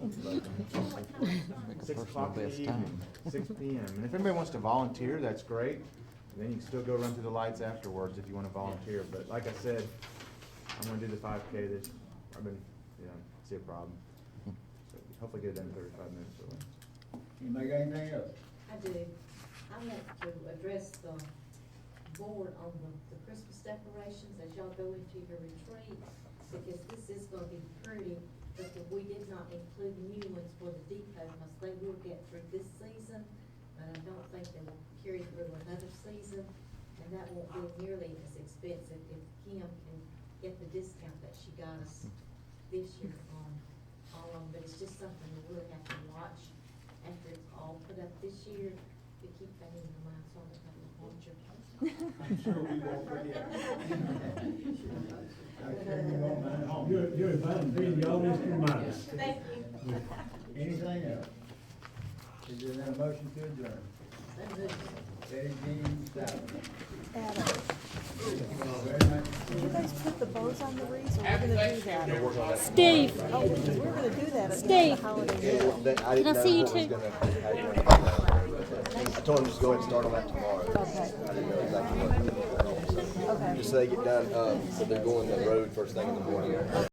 were 6 o'clock in the evening, 6 p.m. And if anybody wants to volunteer, that's great. Then you can still go run through the lights afterwards if you want to volunteer. But like I said, I'm going to do the 5K see a problem. So hopefully get it done in 35 minutes or less. Anybody got anything else? I do. I want to address the board on the Christmas decorations as y'all go into your retreat, because this is gonna be pretty, but we did not include new ones for the depot, because they will get through this season, but I don't think they will carry through another season, and that won't be nearly as expensive if Kim can get the discount that she got us this year on all of them, but it's just something we really have to watch after it's all put up this year, to keep that in your mind, so that we watch your I'm sure we won't forget. You're invited, be the audience to remind us. Thank you. Anything else? Is there a motion to adjourn? Betty Jean Stout. Adam, Very much. did you guys put the bows on the wreaths, or we're gonna do that? Steve, Oh, we're gonna do that at Steve. the holiday meal. Can I see you too? I told him just go ahead and start on that tomorrow. Okay. I didn't know exactly what. Okay. Just say get done, so they're going the road first thing in the morning.